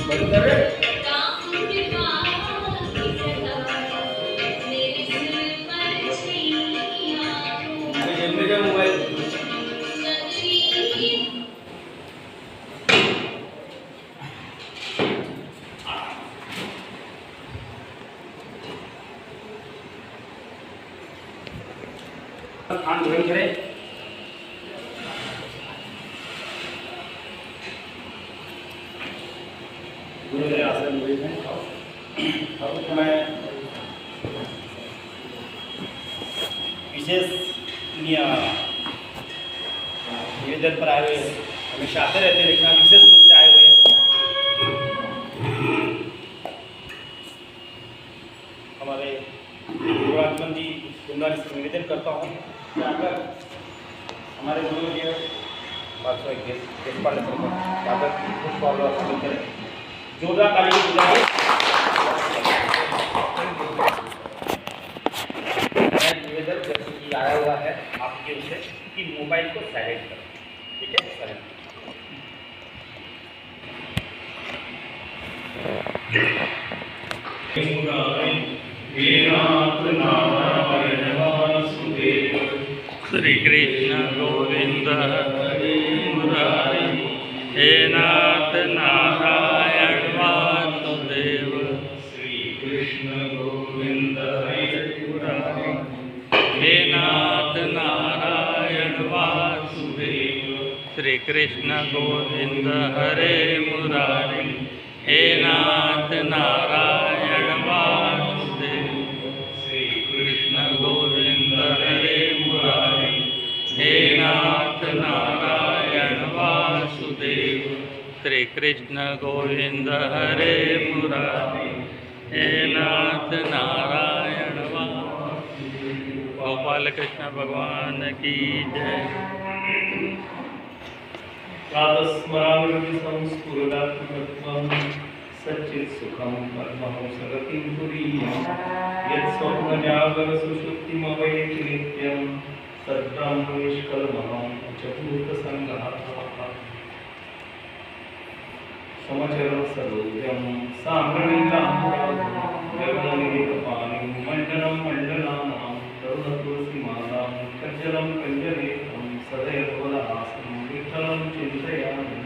बंद कर रहे जेब में जा मोबाइल खान ग्रहण करें। आसन मैं विशेष निवेदन पर आए हुए हमेशा आते रहते हैं, लेकिन विशेष रूप से आए हुए हैं। हमारे युवराजमन जी गुरुनाथ से निवेदन करता हूँ जाकर हमारे गुरु जी जाकर कुछ हासिल करें। जोरदार ताली की बजाय निवेदन जैसे कि आया हुआ है आपके उसे कि मोबाइल को साइलेंट करें। ठीक है, साइलेंट। श्री कृष्ण गोविंद हरे मुरारी, हे नाथ नारायण वासुदेव। श्री कृष्ण गोविंद हरे मुरारी, हे नाथ नारायण वासुदेव। श्री कृष्ण गोविंद हरे मुरारी, हे नाथ नारायण वासुदेव। श्री कृष्ण गोविंद हरे मुरारी, हे नाथ नारायण वासुदेव। श्री कृष्ण गोविंद हरे मुरारी, हे नाथ नारायण वासुदेव। गोपाल कृष्ण भगवान की जय। प्रातस्मरामि संस्फुरदात्मतत्त्वं सच्चित्सुखं परमहंसगतिं तुरीयं यत्स्वप्नजागरसुषुप्तिमवैति नित्यं तद्ब्रह्म निष्कल्मषं चतुर्थसङ्घातः समचरं सरोजं साम्रणीलाम्बरं जगन्निकपालिं मण्डनं मण्डलानां तरुणतुलसीमालां कज्जलं कञ्जनेत्रं सदैववदहासं विठ्ठलं चिन्तयामि।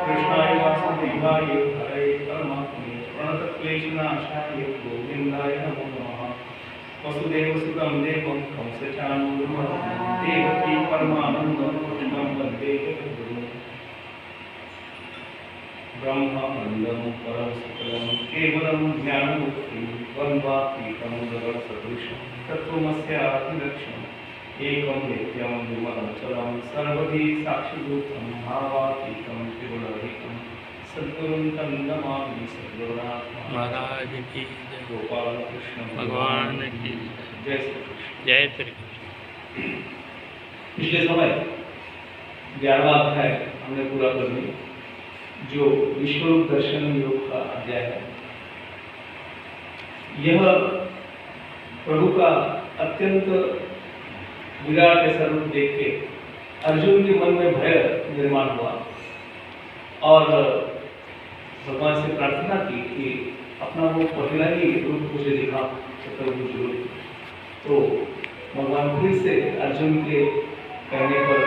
कृष्णाय वासुदेवाय हरे परमात्मने प्रणतक्लेशनाशाय गोविन्दाय नमो नमः। वसुदेवसुतं देवं कंसचाणूरमर्दनं देवकी परमानन्दं कृष्णं वन्दे जगद्गुरुं। ब्रह्मानन्दं परमसुखदं केवलं ज्ञानमुक्तिं द्वन्द्वातीतं जगत्सदृशं तत्त्वमस्यादिलक्ष्यम् एकं नित्यं विमलचलं सर्वधी साक्षिभूतं भावातीतं त्रिगुणातीतं सद्गुरुं तं नमामि। सद्गुरुनाथ महाराज की जय। गोपाल कृष्ण भगवान की जय श्री कृष्ण। जय श्री कृष्ण। पिछले समय 11वां अध्याय हमने पूरा कर लिया, जो विश्वरूप दर्शन योग का अध्याय है। यह प्रभु का अत्यंत विराट ऐसा रूप देख के अर्जुन के मन में भय निर्माण हुआ और भगवान से प्रार्थना की कि अपना वो पहला ही रूप मुझे दिखा जरूर। तो भगवान फिर से अर्जुन के कहने पर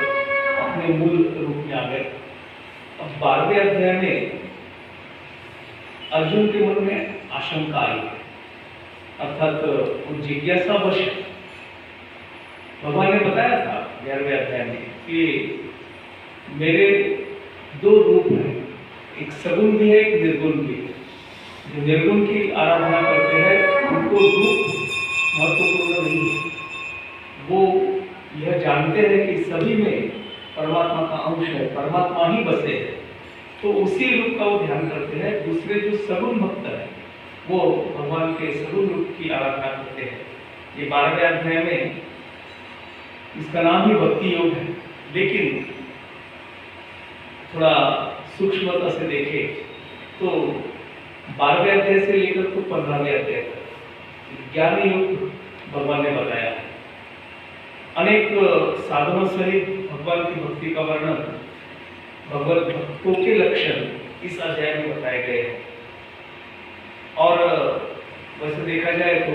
अपने मूल रूप में आ गए। अब 12वें अध्याय में अर्जुन के मन में आशंका आई, अर्थात वो जिज्ञासावश भगवान ने बताया था 11वें अध्याय में कि मेरे 2 रूप हैं, एक सगुण भी है, एक निर्गुण भी है। जो निर्गुण की आराधना करते हैं उनको रूप महत्वपूर्ण नहीं है, वो यह जानते हैं कि सभी में परमात्मा का अंश है, परमात्मा ही बसे है, तो उसी रूप का वो ध्यान करते हैं। दूसरे जो सगुण भक्त है वो भगवान के सगुण रूप की आराधना करते हैं। ये 12वें अध्याय में इसका नाम ही भक्ति योग है, लेकिन थोड़ा सूक्ष्मता से देखें तो 12वें अध्याय से लेकर तो 15वें अध्याय तक ज्ञान योग भगवान ने बताया। अनेक साधनों सहित भगवान की भक्ति का वर्णन, भगवत भक्तों के लक्षण इस अध्याय में बताए गए और वैसे देखा जाए तो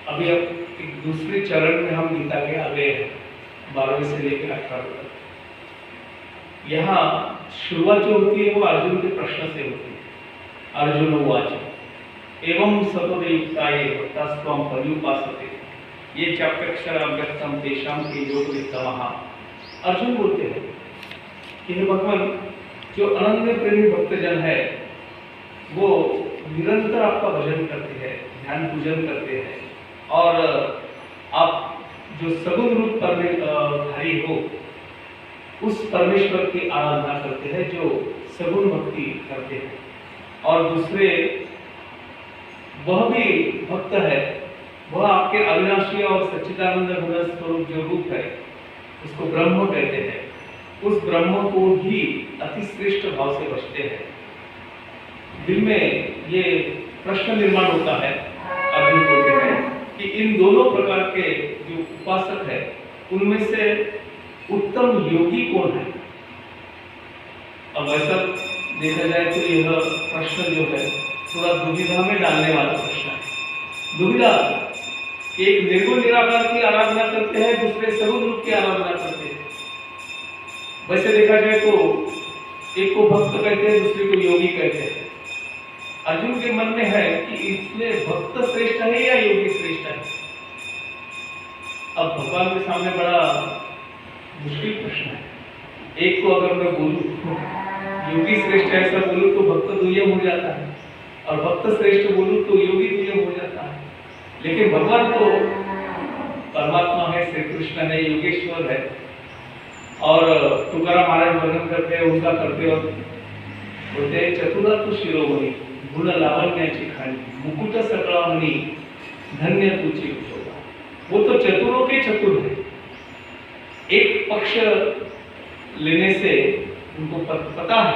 अभी अब एक दूसरे चरण में हम गीता के आ गए हैं, 12वें से लेकर 18 तक। यहाँ शुरुआत जो होती है वो अर्जुन के प्रश्न से होती है। अर्जुन उवाच एवं सततयुक्ताये भक्तास्त्वां पर्युपासते ये चाप्यक्षर अव्यक्तम तेषां के योग विद्तमः। अर्जुन बोलते हैं कि हे भगवान, जो अनन्य प्रेमी भक्तजन है वो निरंतर आपका भजन करते हैं, ध्यान पूजन करते हैं, और आप जो सगुण रूप धारी हो उस परमेश्वर की आराधना करते हैं, जो सगुण भक्ति करते हैं। और दूसरे वह भी भक्त है, वह आपके अविनाशी और सच्चिदानंद गुण स्वरूप जो रूप है उसको ब्रह्म कहते हैं, उस ब्रह्म को ही अति श्रेष्ठ भाव से बचते हैं। दिल में ये प्रश्न निर्माण होता है, अर्जुन बोलते हैं कि इन दोनों प्रकार के जो उपासक है उनमें से उत्तम योगी कौन है। अब ऐसा देखा जाए तो यह प्रश्न जो है थोड़ा दुविधा में डालने वाला प्रश्न है। दुविधा, एक निर्गुण निराकार की आराधना करते हैं, दूसरे सगुण रूप की आराधना करते हैं। वैसे देखा जाए तो एक को भक्त कहते हैं, दूसरे को योगी कहते हैं। अर्जुन के मन में है कि इसमें भक्त श्रेष्ठ है या योगी श्रेष्ठ है। अब भगवान के सामने बड़ा मुश्किल प्रश्न है। एक को अगर मैं बोलूं योगी श्रेष्ठ ऐसा बोलूं तो भक्त दुय्यम हो जाता है, और भक्त श्रेष्ठ बोलूं तो योगी दुय्यम हो जाता है। लेकिन भगवान तो परमात्मा है, श्री कृष्ण है, योगेश्वर है। और तुकाराम महाराज वर्णन करते हैं उनका करते वक्त, बोलते हैं चतुरा तो शिरोमणि गुण लावण्याची खाणी मुकुट सकळामणि धन्य तुझी शोभा। वो तो चतुरों के चतुर है। एक पक्ष लेने से उनको पता है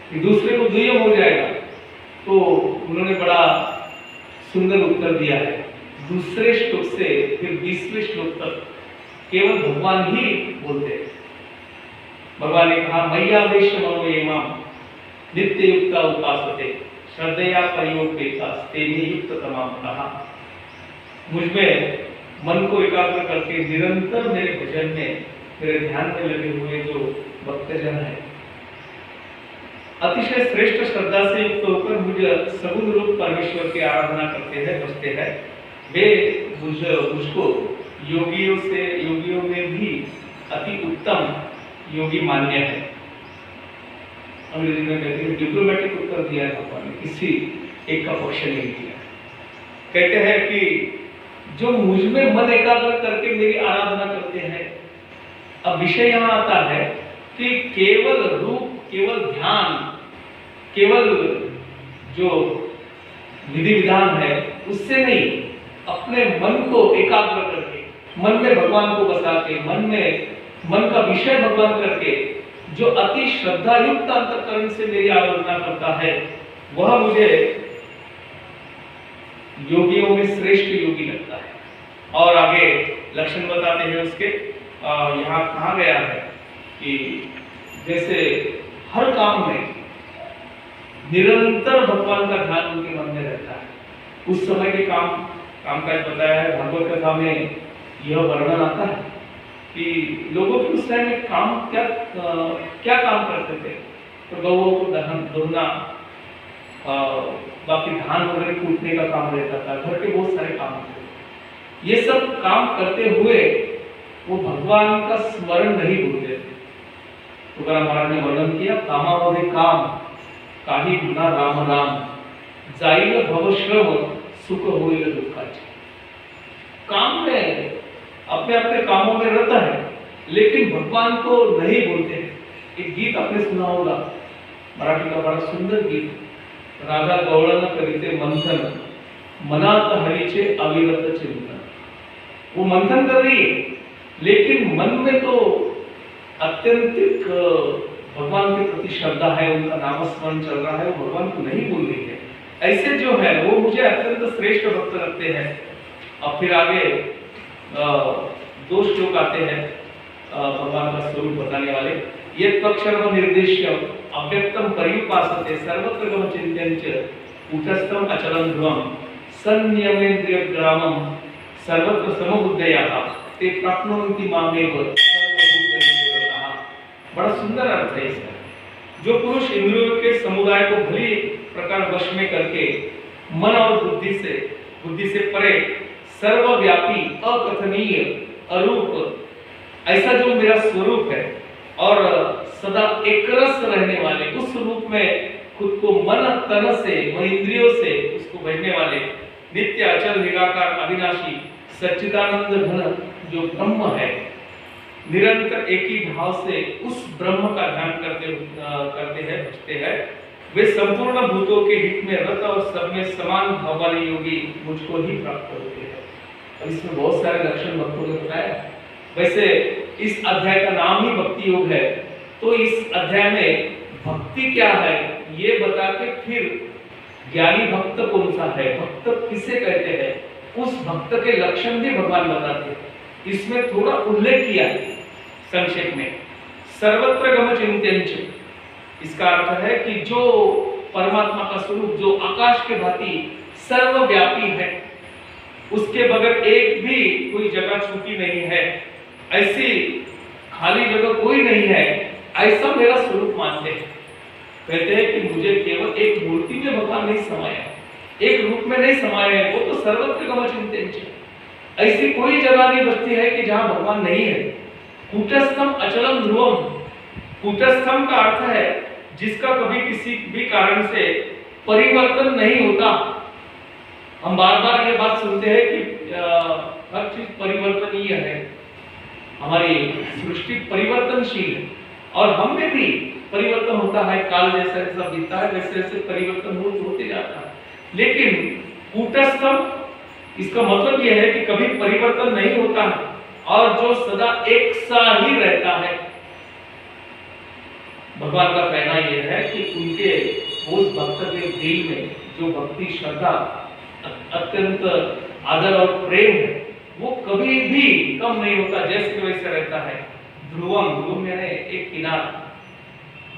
कि दूसरे को दुय्यम हो जाएगा, तो उन्होंने बड़ा सुंदर उत्तर दिया है। दूसरे श्लोक से फिर 20वें श्लोक तक केवल भगवान ही बोलते हैं। भगवान ने कहा मय्यावेश मनो ये माम नित्य युक्ता उपासते श्रद्धया परियोपेता तेने युक्त तमाम कहा। मुझमें मन को एकाग्र करके निरंतर मेरे भजन में, मेरे ध्यान में लगे हुए जो भक्तजन है, अतिशय श्रेष्ठ श्रद्धा से युक्त होकर मुझे सगुण रूप परमेश्वर की आराधना करते हैं, बचते हैं, वे मुझको योगियों में भी अति उत्तम योगी मान्य है। अंग्रेजी में कहते हैं डिप्लोमेटिक उत्तर दिया है भगवान ने, किसी एक का पक्ष नहीं दिया। कहते हैं कि जो मुझ में मन एकाग्र करके मेरी आराधना करते हैं। अब विषय यहाँ आता है कि केवल रूप, केवल ध्यान, केवल जो विधि विधान है उससे नहीं, अपने मन को एकाग्र करके, मन में भगवान को बसा के, मन का विषय भगवान करके जो अति श्रद्धा युक्त अंतःकरण से मेरी आराधना करता है, वह मुझे योगियों में श्रेष्ठ योगी लगता है। और आगे लक्षण बताते हैं उसके, यहाँ कहा गया है कि जैसे हर काम में निरंतर भगवान का ध्यान उनके मन में रहता है। उस समय के कामकाज बताया है, भागवत कथा में यह वर्णन आता है कि लोगों के उस टाइम में काम क्या काम करते थे। तो गौओं को धोना, बाकी धान वगैरह कूटने का काम रहता था, घर के बहुत सारे काम होते थे। ये सब काम करते हुए वो भगवान का स्मरण नहीं भूलते थे। तुकाराम महाराज ने वर्णन किया, कामावधि काम काही गुना राम राम जाईल भवश्रम सुख होईल दुःखाचे। काम में अपने अपने कामों में रहता है, लेकिन भगवान को नहीं बोलते हैं। एक गीत आपने सुना होगा, मराठी का बड़ा सुंदर गीत, राधा गवळण करीते मंथन मनात हरीचे अविरत चिंतन। वो मंथन कर रही है, लेकिन मन में तो अत्यंतिक भगवान के प्रति श्रद्धा है, उनका नामस्मरण चल रहा है, वो भगवान को नहीं भूल रही है। ऐसे जो है वो मुझे अत्यंत श्रेष्ठ भक्त लगते हैं। अब फिर आगे 2 श्लोक आते हैं भगवान का स्वरूप बताने वाले। ये पक्षर्म निर्देश्य अव्यक्तम पर्युपासते सर्वत्र गम चिंतन च कूटस्थम अचलम ध्रुवम संयमेन्द्रिय ग्रामम सर्वत्र समबुद्धयः ते प्राप्नुवन्ति मामेव सर्वभूतैः। बड़ा सुंदर अर्थ है इसका। जो पुरुष इंद्रियों के समुदाय को भली प्रकार वश में करके मन और बुद्धि से परे सर्वव्यापी, अकथनीय, अरूप, ऐसा जो मेरा स्वरूप है और सदा एकरस रहने वाले उस रूप में खुद को मन तन से, मन इंद्रियों से उसको बजने वाले नित्य अचल निराकार अविनाशी सच्चिदानंद घन जो ब्रह्म है, निरंतर एक ही भाव से उस ब्रह्म का ध्यान करते हैं, भजते हैं, वे संपूर्ण भूतों के हित में रत और सब में समान भाव वाले योगी मुझको ही प्राप्त होते हैं। और इसमें बहुत सारे लक्षण भक्तों ने बताया। वैसे इस अध्याय का नाम ही भक्ति योग है, तो इस अध्याय में भक्ति क्या है ये बता के फिर ज्ञानी भक्त कौन सा है, भक्त किसे कहते हैं, उस भक्त के लक्षण भी भगवान बताते हैं। इसमें थोड़ा उल्लेख किया है संक्षेप में। सर्वत्र गम चिंत्यंच, इसका अर्थ है कि जो परमात्मा का स्वरूप जो आकाश के भांति सर्वव्यापी है, उसके बगैर एक भी कोई जगह छूटी नहीं है, ऐसी खाली जगह कोई नहीं है, ऐसा मेरा स्वरूप मानते हैं। कहते हैं कि मुझे केवल एक मूर्ति में भगवान नहीं समाया, एक रूप में नहीं समाया है, वो तो सर्वत्र गम चिंत्यंच, ऐसी कोई जगह नहीं बचती है कि जहां भगवान नहीं है। कूटस्थम अचलम ध्रुवम, कूटस्थम का अर्थ है जिसका कभी किसी भी कारण से परिवर्तन नहीं होता। हम बार बार ये बात सुनते हैं कि हर चीज परिवर्तनीय है, हमारी सृष्टि परिवर्तनशील है और हम में भी परिवर्तन होता है, काल जैसा जैसा बीतता है वैसे वैसे परिवर्तन होते जाता है। लेकिन कूटस्थम, इसका मतलब यह है कि कभी परिवर्तन नहीं होता है और जो सदा एक सा ही रहता है। भगवान का कहना यह है कि उनके उस भक्त के दिल में जो भक्ति, श्रद्धा, अत्यंत आदर और प्रेम है, वो कभी भी कम नहीं होता, जैसे वैसे रहता है। ध्रुवम, ध्रुव यानी एक किनारा,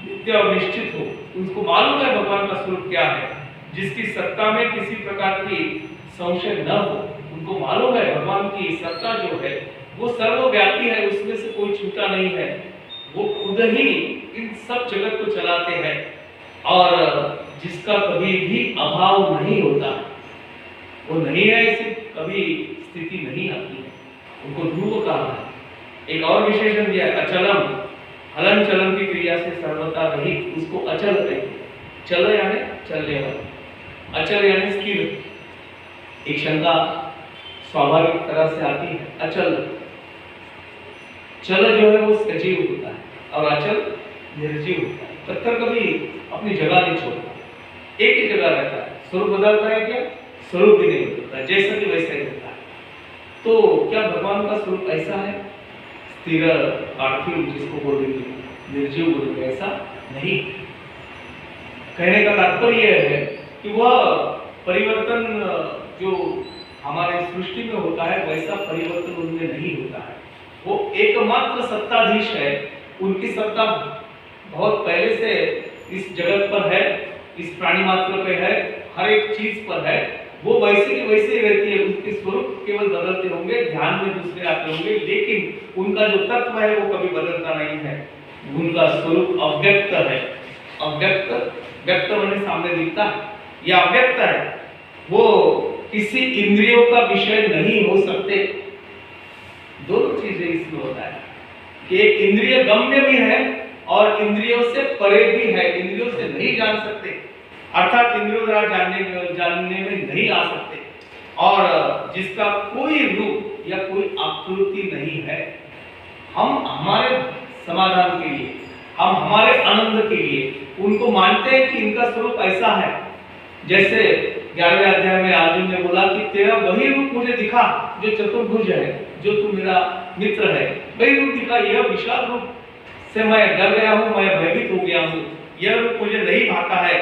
नित्य और निश्चित हो, उनको मालूम है भगवान का स्वरूप क्या है, जिसकी सत्ता में किसी प्रकार की संशय न हो। उनको मालूम है भगवान की सत्ता जो है वो सर्वव्यापी है, उसमें से कोई छूटा नहीं है, वो खुद ही इन सब जगत को चलाते हैं और जिसका कभी भी अभाव नहीं होता, वो नहीं है, ऐसी कभी स्थिति नहीं आती है, उनको ध्रुव कहा है। एक और विशेषण दिया है अचलम, हलन चलन की क्रिया से सर्वथा रहित, उसको अचल कहते हैं। चल यानी चलने वाला, अचल यानी स्थिर। एक शंका स्वाभाविक तरह से आती है, अचल, चल जो है वो सजीव होता है और अचल निर्जीव होता है। पत्थर कभी अपनी जगह नहीं छोड़ता, एक ही जगह रहता है, स्वरूप बदलता है क्या, स्वरूप भी नहीं बदलता, जैसा कि वैसा ही रहता है। तो क्या भगवान का स्वरूप ऐसा है स्थिर, पार्थिव जिसको बोलेंगे, निर्जीव बोलेंगे, ऐसा नहीं। कहने का तात्पर्य यह है कि वह परिवर्तन जो हमारे सृष्टि में होता है वैसा परिवर्तन उनमें नहीं होता है। वो एकमात्र सत्ताधीश है, उनकी सत्ता बहुत पहले से इस जगत पर है, इस प्राणी मात्र पे है, हर एक चीज पर है, वो वैसे की वैसे ही रहती है। उनके स्वरूप केवल बदलते होंगे, ध्यान में दूसरे आते होंगे, लेकिन उनका जो तत्व है वो कभी बदलता नहीं है। उनका स्वरूप अव्यक्त है, अव्यक्त, व्यक्त होने सामने दिखता है, यह अव्यक्त है, वो किसी इंद्रियों का विषय नहीं हो सकते। दोनों चीजें इसमें होता है कि एक इंद्रिय गम्य भी है और इंद्रियों से परे भी है, इंद्रियों से नहीं जान सकते, अर्थात इंद्रियों द्वारा जानने में नहीं आ सकते, और जिसका कोई रूप या कोई आकृति नहीं है। हम हमारे समाधान के लिए, हम हमारे आनंद के लिए उनको मानते हैं कि इनका स्वरूप ऐसा है। जैसे 11वें अध्याय में अर्जुन ने बोला कि तेरा वही रूप मुझे दिखा जो चतुर्भुज है, जो तू मेरा मित्र है, वही रूप दिखा, यह विशाल रूप से मैं डर गया हूँ, मैं भयभीत हो गया हूँ, यह रूप मुझे नहीं भाता है।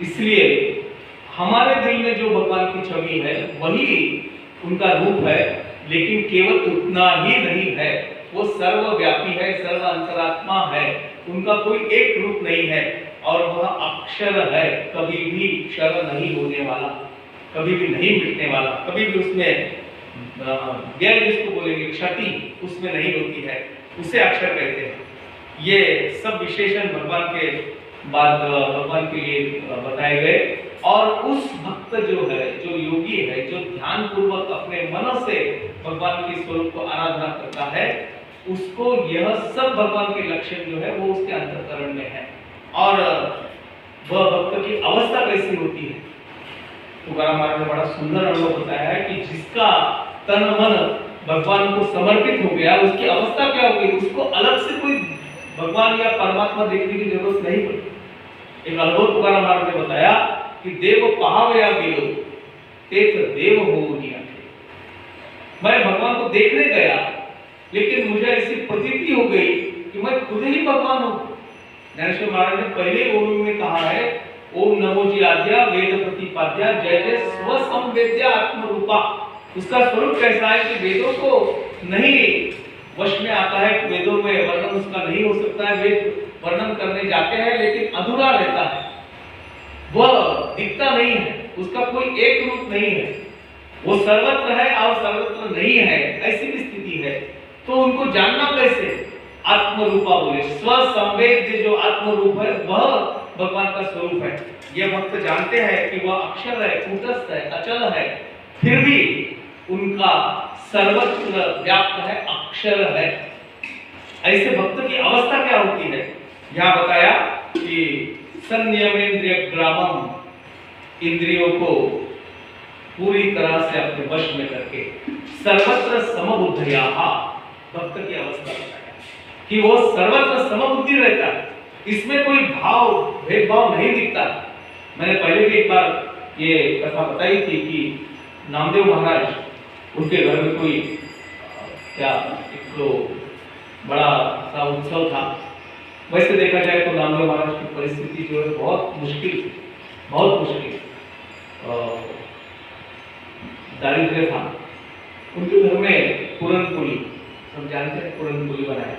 इसलिए हमारे दिल में जो भगवान की छवि है वही उनका रूप है, लेकिन केवल उतना ही नहीं है, वो सर्वव्यापी है, सर्व अंतरात्मा है, उनका कोई एक रूप नहीं है और वह अक्षर है, कभी भी क्षर नहीं होने वाला, कभी भी नहीं मिटने वाला, कभी भी उसमें व्यय जिसको बोलेंगे क्षति उसमें नहीं होती है, उसे अक्षर कहते हैं। ये सब विशेषण भगवान के बाद भगवान के लिए बताए गए। और उस भक्त जो है, जो योगी है, जो ध्यान पूर्वक अपने मन से भगवान के स्वरूप को आराधना करता है, उसको यह सब भगवान के लक्षण जो है वो उसके अंतःकरण में है। और वह भक्त की अवस्था कैसी होती है, तुकाराम महाराज ने बड़ा सुंदर अनुभव बताया है कि जिसका तन मन भगवान को समर्पित हो गया, उसकी अवस्था क्या होगी, उसको अलग से कोई भगवान या परमात्मा देखने की जरूरत नहीं पड़ती। एक अनुभव तुकाराम महाराज ने बताया कि देव पहावया गेलो तेथ देव हो निया। मैं भगवान को देखने गया, लेकिन मुझे ऐसी प्रतीति हो गई कि मैं खुद ही भगवान हूं। ज्ञानेश्वर महाराज ने पहले ओम में कहा है, ओम नमो जी आद्या वेद प्रतिपाद्या जय जय स्वसंवेद्या आत्मरूपा। उसका स्वरूप कैसा है कि वेदों को नहीं वश में आता है, वेदों में वर्णन उसका नहीं हो सकता है, वेद वर्णन करने जाते हैं लेकिन अधूरा रहता है, वह दिखता नहीं है, उसका कोई एक रूप नहीं है, वो सर्वत्र है और सर्वत्र नहीं है, ऐसी भी स्थिति है। तो उनको जानना कैसे, आत्मरूपा बोले, स्वसंवेद्य जो आत्मरूप है वह भगवान का स्वरूप है। ये भक्त जानते हैं कि वह अक्षर है, कूटस्थ है, अचल है, फिर भी उनका सर्वत्र व्याप्त है, अक्षर है। ऐसे भक्त की अवस्था क्या होती है, यहां बताया कि संयमेंद्रिय ग्रामम, इंद्रियों को पूरी तरह से अपने वश में करके सर्वत्र समबुद्धया, भक्त की अवस्था बताया कि वो सर्वत्र समबुद्धि रहता है, इसमें कोई भाव भेदभाव नहीं दिखता। मैंने पहले भी एक बार ये कथा बताई थी कि नामदेव महाराज, उनके घर में कोई क्या एक तो बड़ा सा उत्सव था। वैसे देखा जाए तो नामदेव महाराज की परिस्थिति जो है बहुत मुश्किल थी, बहुत मुश्किल, दारिद्र्य था। उनके घर में पूरनपोली, सब जानते हैं पूरनपोली बनाया,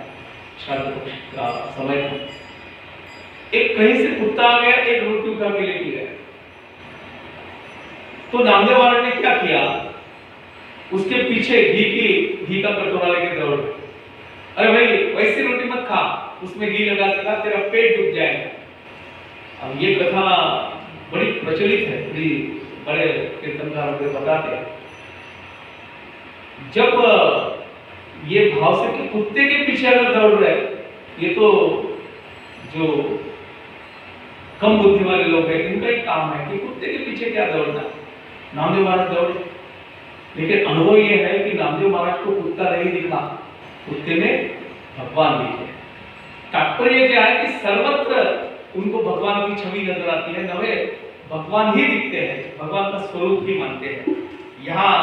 श्राद्ध पक्ष का समय था। एक कहीं से कुत्ता आ गया, एक रोटी उठा के लेके गया। तो नामदेव महाराज ने क्या किया, उसके पीछे घी का कटोरा लेके दौड़ गए। अरे भाई वैसी रोटी मत खा, उसमें घी लगा के खा, तेरा पेट डूब जाएगा। अब ये कथा बड़ी प्रचलित है, बड़े कीर्तनकार बताते हैं। जब ये भाव से कि कुत्ते के पीछे अगर दौड़ रहे, ये तो जो कम बुद्धि वाले लोग हैं इनका ही काम है कि कुत्ते के पीछे क्या दौड़ना। नामदेव महाराज दौड़े, लेकिन अनुभव ये है कि नामदेव महाराज को कुत्ता नहीं दिखा, कुत्ते में भगवान दिखे। तात्पर्य क्या है कि सर्वत्र उनको भगवान की छवि नजर आती है, नवे भगवान ही दिखते हैं, भगवान का स्वरूप ही मानते हैं। यहाँ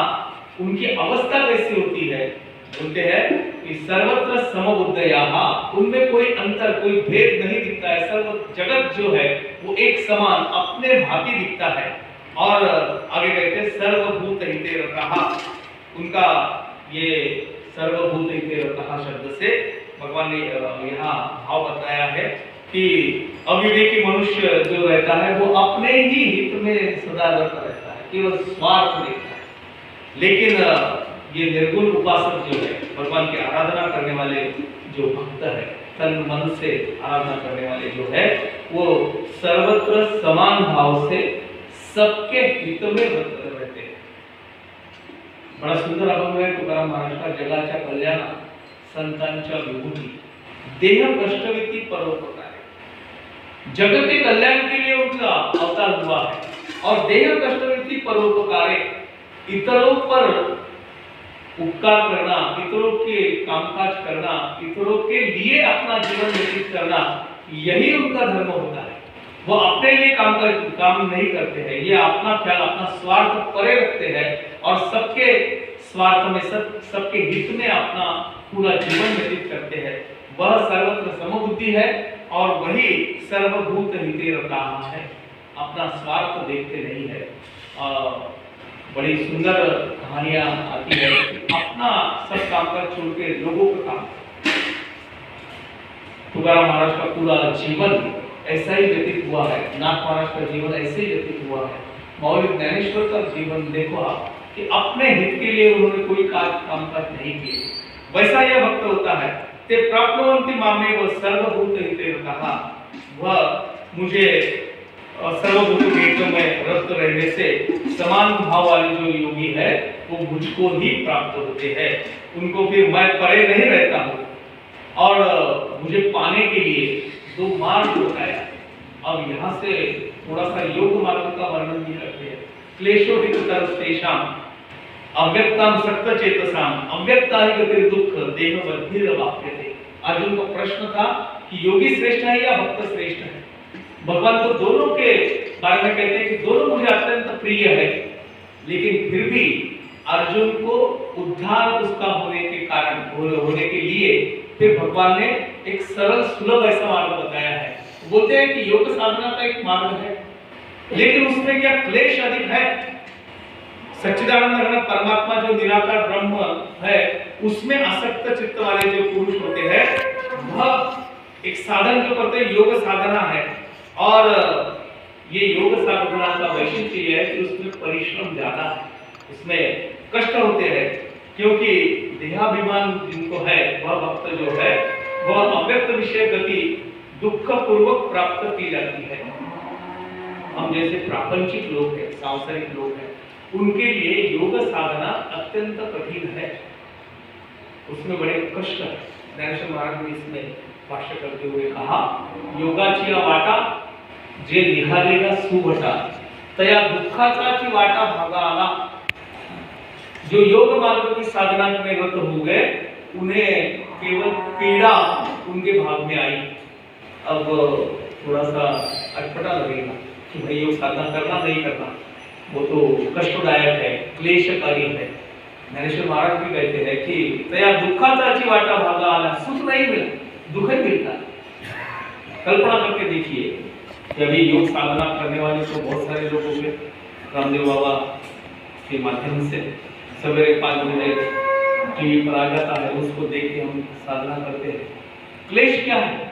उनकी अवस्था कैसी होती है, बोलते हैं कि सर्वत्र समबुद्धया, उनमें कोई अंतर, कोई भेद नहीं दिखता है। सर्व जगत जो है वो एक समान अपने भांति दिखता है। और आगे कहते हैं सर्वभूत हिते रतः, उनका ये सर्वभूत हिते रतः शब्द से भगवान ने यहाँ भाव बताया है कि अविवेकी मनुष्य जो रहता है वो अपने ही हित में सदा रहता रहता है, केवल स्वार्थ देखता है। लेकिन ये निर्गुण उपासक जो है, भगवान की आराधना करने वाले जो भक्त है, तन मन से आराधना करने वाले जो है, वो सर्वत्र समान भाव से सबके हित में रहते हैं। बड़ा सुंदर अनुभव है तुकाराम महाराज का, जगाच्या कल्याण संतांच्या विभूती देह कष्टविती परोपकार। जगत के कल्याण के लिए उनका अवतार हुआ है, और देह कष्टविती परोपकार, इतरों पर उपकार करना, इतरों के कामकाज करना, इतरों के लिए अपना जीवन व्यतीत करना, यही उनका धर्म होता है। वो अपने लिए काम नहीं करते हैं, ये अपना ख्याल, अपना स्वार्थ परे रखते हैं और सबके स्वार्थ में, सबके हित में अपना पूरा जीवन व्यतीत करते हैं। वह सर्वत्र समबुद्धि है और वही सर्वभूत हिते रतः है, अपना स्वार्थ देखते नहीं है। बड़ी सुंदर कहानियां आती है, अपना सब काम कर छोड़ के लोगों का काम। तुकाराम महाराज का पूरा जीवन ऐसा ही व्यतीत हुआ है, नाथ महाराज का जीवन ऐसे ही व्यतीत हुआ है। मौलिक ज्ञानेश्वर का जीवन देखो आप कि अपने हित के लिए उन्होंने कोई कामकाज नहीं किए। वैसा यह भक्त होता है। ते प्राप्तवंती मामे वो सर्वभूत हिते कहा, वह मुझे सर्वभूत हितों में रत रहने से समान भाव वाले जो योगी है वो मुझको ही प्राप्त होते हैं। उनको फिर मैं परे नहीं रहता हूँ। और मुझे पाने के लिए दो मार्ग बताया। अब यहाँ से थोड़ा सा योग मार्ग का वर्णन भी करते हैं। क्लेशोहित तरस्तेषाम अव्यक्ताम सत्य चेतसाम अव्यक्ता ही गतिर दुख देह बद्धिर वाप्यते। अर्जुन का प्रश्न था कि योगी श्रेष्ठ है या भक्त श्रेष्ठ है। भगवान तो दोनों के बारे में कहते हैं कि दोनों मुझे अत्यंत प्रिय है, लेकिन फिर भी अर्जुन को उद्धार उसका होने के कारण होने के लिए फिर भगवान ने एक सरल सुलभ ऐसा मार्ग बताया है। बोलते हैं कि योग साधना का एक मार्ग है, लेकिन उसमें क्या क्लेश अधिक है। सच्चिदानंद घन परमात्मा जो निराकार ब्रह्म है, उसमें आसक्त चित्त वाले जो पुरुष होते हैं, वह एक साधन जो करते हैं योग साधना है। और ये योग साधना का वैशिष्ट्य यह है कि उसमें परिश्रम ज्यादा है, उसमें कष्ट होते हैं, क्योंकि देहाभिमान जिनको है वह भक्त जो है वह अव्यक्त विषय गति दुख पूर्वक प्राप्त की जाती है। हम जैसे प्रापंचिक लोग हैं, सांसारिक लोग हैं, उनके लिए योग साधना अत्यंत कठिन है, उसमें बड़े कष्ट है। ज्ञानेश्वर महाराज ने इसमें भाष्य करते हुए कहा, योगाची वाटा जे निहालेगा सुभटा तया दुःखाची वाटा भागा आला। जो योग मार्ग की साधना में रत हो गए उन्हें केवल पीड़ा उनके भाग में आई। अब थोड़ा सा अटपटा लगेगा कि भाई योग साधना करना नहीं करना, वो तो कष्टदायक है, क्लेशकारी है। ज्ञानेश्वर महाराज भी कहते हैं कि तया दुःखाची वाटा भागा आला। सुख नहीं मिला, दुख ही मिलता। कल्पना करके देखिए कि अभी योग साधना करने वाले तो बहुत सारे लोग होंगे। रामदेव बाबा के माध्यम से सवेरे 5 बजे टीवी पर आ जाता है, उसको देख के हम साधना करते हैं। क्लेश क्या है?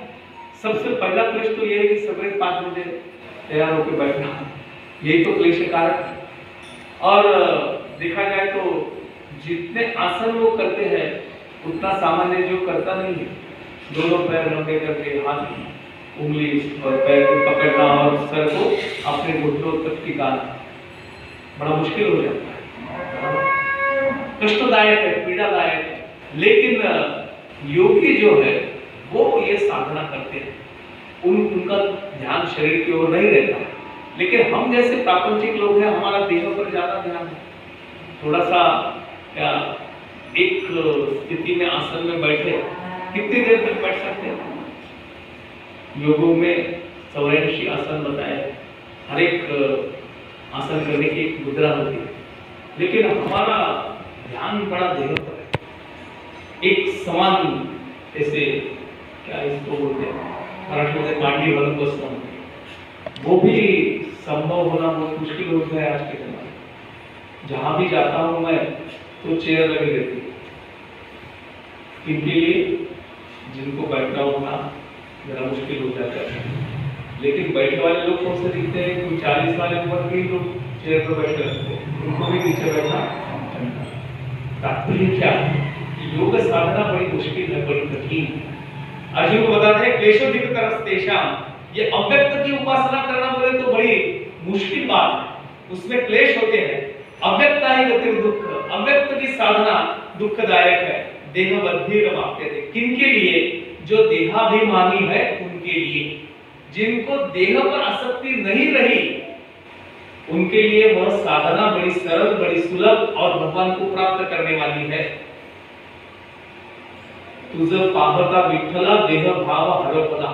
सबसे पहला क्लेश तो ये है कि सवेरे 5 बजे तैयार होकर बैठना, यही तो क्लेश कारक है। और देखा जाए तो जितने आसन वो करते हैं उतना सामान्य जो करता नहीं है। दोनों पैर लंबे करके हाथ उंगली और पैर को पकड़ना और सर को अपने घुटनों तक टिकाना बड़ा मुश्किल हो जाता है, कष्टदायक है, पीड़ादायक है। लेकिन योगी जो है वो ये साधना करते हैं, उनका ध्यान शरीर की ओर नहीं रहता है। लेकिन हम जैसे प्रापंचिक लोग हैं, हमारा देह पर ज्यादा ध्यान है। थोड़ा सा क्या एक स्थिति में आसन में बैठे कितनी देर तक बैठ सकते हैं? योगों में 84 आसन बताए, हर एक आसन करने की एक मुद्रा होती है, लेकिन हमारा ध्यान बड़ा देह पर है। एक समान जैसे क्या इसको बोलते हैं मराठी में मांडी भर बसना, वो भी संभव होना बहुत मुश्किल हो गया है आज के समय। जहां भी जाता हूं मैं तो चेयर लगी रहती है, इनके लिए जिनको बैठना उठना जरा मुश्किल हो जाता है। लेकिन बैठने वाले लोग कौन से दिखते हैं? कोई 40 वाले उम्र के लोग चेयर पर बैठे रहते हैं, उनको भी नीचे बैठना। तात्पर्य क्या? योग साधना बड़ी मुश्किल है, बड़ी कठिन है। अर्जुन को बताते हैं क्लेशोधिक तरस्तेषाम, ये अव्यक्त की उपासना करना बोले तो बड़ी मुश्किल बात है, उसमें क्लेश होते हैं। अव्यक्ता ही गतिर दुख, अव्यक्त की साधना दुखदायक है। देह बद्धिर वाप्यते, किनके लिए? जो देहाभिमानी है उनके लिए, जिनको देह पर आसक्ति नहीं रही उनके लिए वह साधना बड़ी सरल, बड़ी सुलभ और भगवान को प्राप्त करने वाली है। तुझ पाहता विठ्ठला देह भाव हरपला,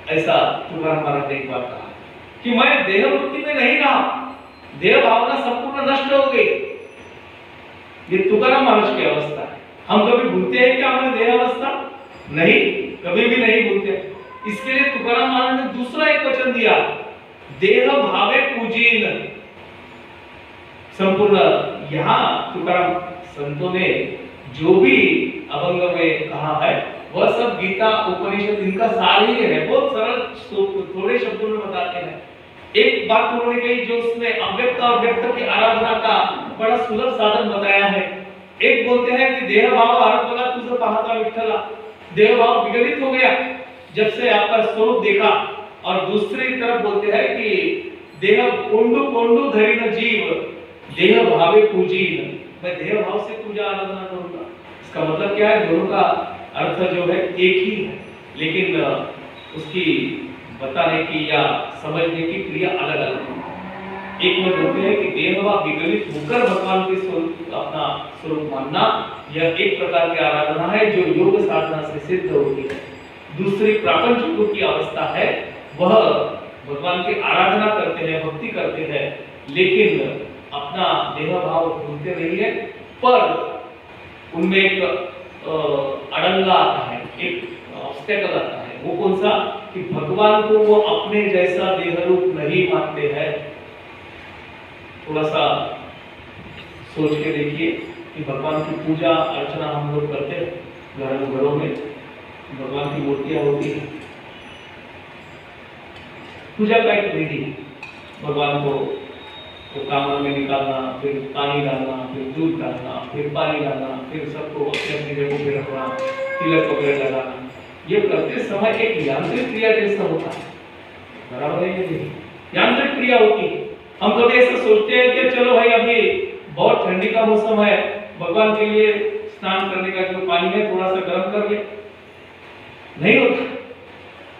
ऐसा तुकाराम महाराज ने एक बार कहा कि मैं देह वृत्ति में नहीं रहा, देह भावना संपूर्ण नष्ट हो गई। ये तुकाराम महाराज की अवस्था है। हम कभी भूलते हैं क्या हमारी देह अवस्था? नहीं, कभी भी नहीं भूलते। इसके लिए तुकाराम महाराज ने दूसरा एक वचन दिया, देह भावे पूजीन। संपूर्ण यहाँ तुकाराम संतों ने जो भी अभंग में कहा है वह सब गीता उपनिषद इनका सार ही है। बहुत सरल थोड़े शब्दों में बताते हैं। एक बात उन्होंने कही जो उसमें अव्यक्त और व्यक्त की आराधना का बड़ा सुलभ साधन बताया है। एक बोलते हैं कि देह भाव हर बला तुझे पाहता विठ्ठला, देह भाव विगलित हो गया जब से आपका स्वरूप देखा। और दूसरी तरफ बोलते हैं कि देह कोंडू कोंडू धरी न जीव, देह भावे पूजीन, मैं देह भाव से पूजा आराधना करूंगा। इसका मतलब क्या है? दोनों का अर्थ जो है एक ही है, लेकिन उसकी बताने की या समझने की क्रिया अलग अलग है। एक में बोलते हैं कि देह भाव विगलित होकर भगवान के स्वरूप अपना स्वरूप मानना, यह एक प्रकार की आराधना है जो योग साधना से सिद्ध होती है। दूसरी प्रापंच की अवस्था है, वह भगवान की आराधना करते हैं, भक्ति करते हैं, लेकिन अपना देह भाव भूलते नहीं है। पर उनमें एक अड़ंगा आता है, एक ऑब्स्टेकल आता है। वो कौन सा? कि भगवान को वो अपने जैसा देह रूप नहीं मानते हैं। थोड़ा सा सोच के देखिए कि भगवान की पूजा अर्चना हम लोग करते हैं, घरों में भगवान की मूर्तियां होती है, पूजा का एक विधि, भगवान को कामन में निकालना, फिर पानी डालना, फिर दूध डालना, फिर पानी डालना, फिर सबको अपने अपनी जगह पे रखना, तिलक वगैरह लगाना। ये करते समय एक यांत्रिक क्रिया जैसा होता है, बराबर है ये यांत्रिक क्रिया होती है। हम कभी ऐसा सोचते हैं कि चलो भाई अभी बहुत ठंडी का मौसम है, भगवान के लिए स्नान करने का जो पानी है थोड़ा सा गर्म कर ले, नहीं होता।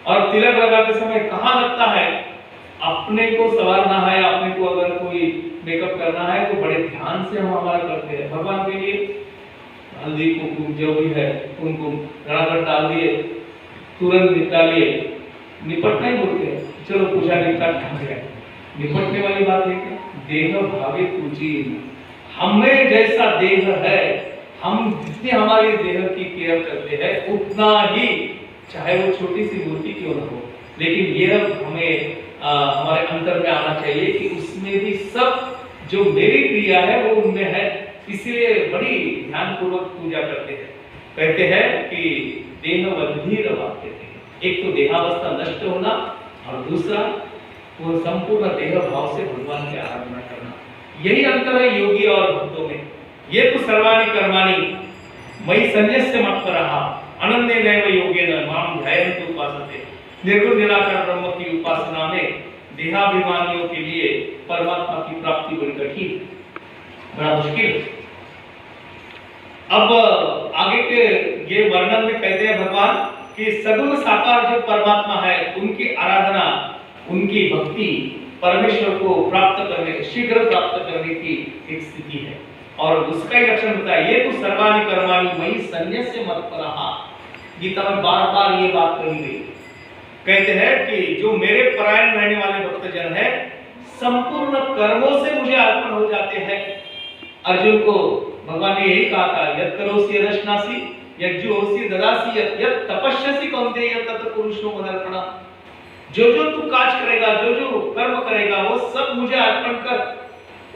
और तिलक लगाते समय कहाँ लगता है? अपने को संवारना है, अपने को अगर कोई मेकअप करना है तो बड़े ध्यान से हम हमारा करते हैं। भगवान के लिए हल्दी कुमकुम जो भी है, कुमकुम गड़ागड़ डाल दिए, तुरंत निपटा लिए, निपटना ही बोलते हैं, चलो पूजा निपटा गया। निपटने वाली बात है क्या? देह भावे पूजी, हमें जैसा देह है, हम जितने हमारे देह की केयर करते हैं उतना ही, चाहे वो छोटी सी मूर्ति क्यों न हो, लेकिन ये हमें हमारे अंतर में आना चाहिए कि उसमें भी सब जो मेरी क्रिया है वो उनमें है। इसलिए बड़ी ध्यानपूर्वक पूजा करते हैं। कहते हैं कि देह वधीर वाक्य थे, एक तो देहावस्था नष्ट होना और दूसरा वो संपूर्ण देह भाव से भगवान की आराधना करना। यही अंतर है योगी और भक्तों में। ये तो सर्वाणि कर्माणि मयि संन्यस्य मत्परः अनन्य नैव योगेन मां ध्यायन्तु उपासते। निर्गुण निराकार ब्रह्म की उपासना में देहाभिमानियों के लिए परमात्मा की प्राप्ति बड़ी कठिन, बड़ा मुश्किल। अब आगे के ये वर्णन में कहते हैं भगवान कि सगुण साकार जो परमात्मा है उनकी आराधना, उनकी भक्ति परमेश्वर को प्राप्त करने, शीघ्र प्राप्त करने की एक स्थिति है। और उसका ही लक्षण बताया, ये तो सर्वाणि कर्माणि मयि संन्यस्य मत्परः। गीता में बार बार ये बात कही गई। कहते हैं कि जो मेरे परायण रहने वाले भक्तजन है संपूर्ण कर्मों से मुझे अर्पण हो जाते हैं। अर्जुन को भगवान ने यही कहा था, यत् करोसि यदश्नासि यज्जुहोसि ददासि यत् तपस्यसि कौन्तेय तत् पुरुषो मदर्पणः। जो जो तू काज करेगा, जो जो कर्म करेगा वो सब मुझे अर्पण कर,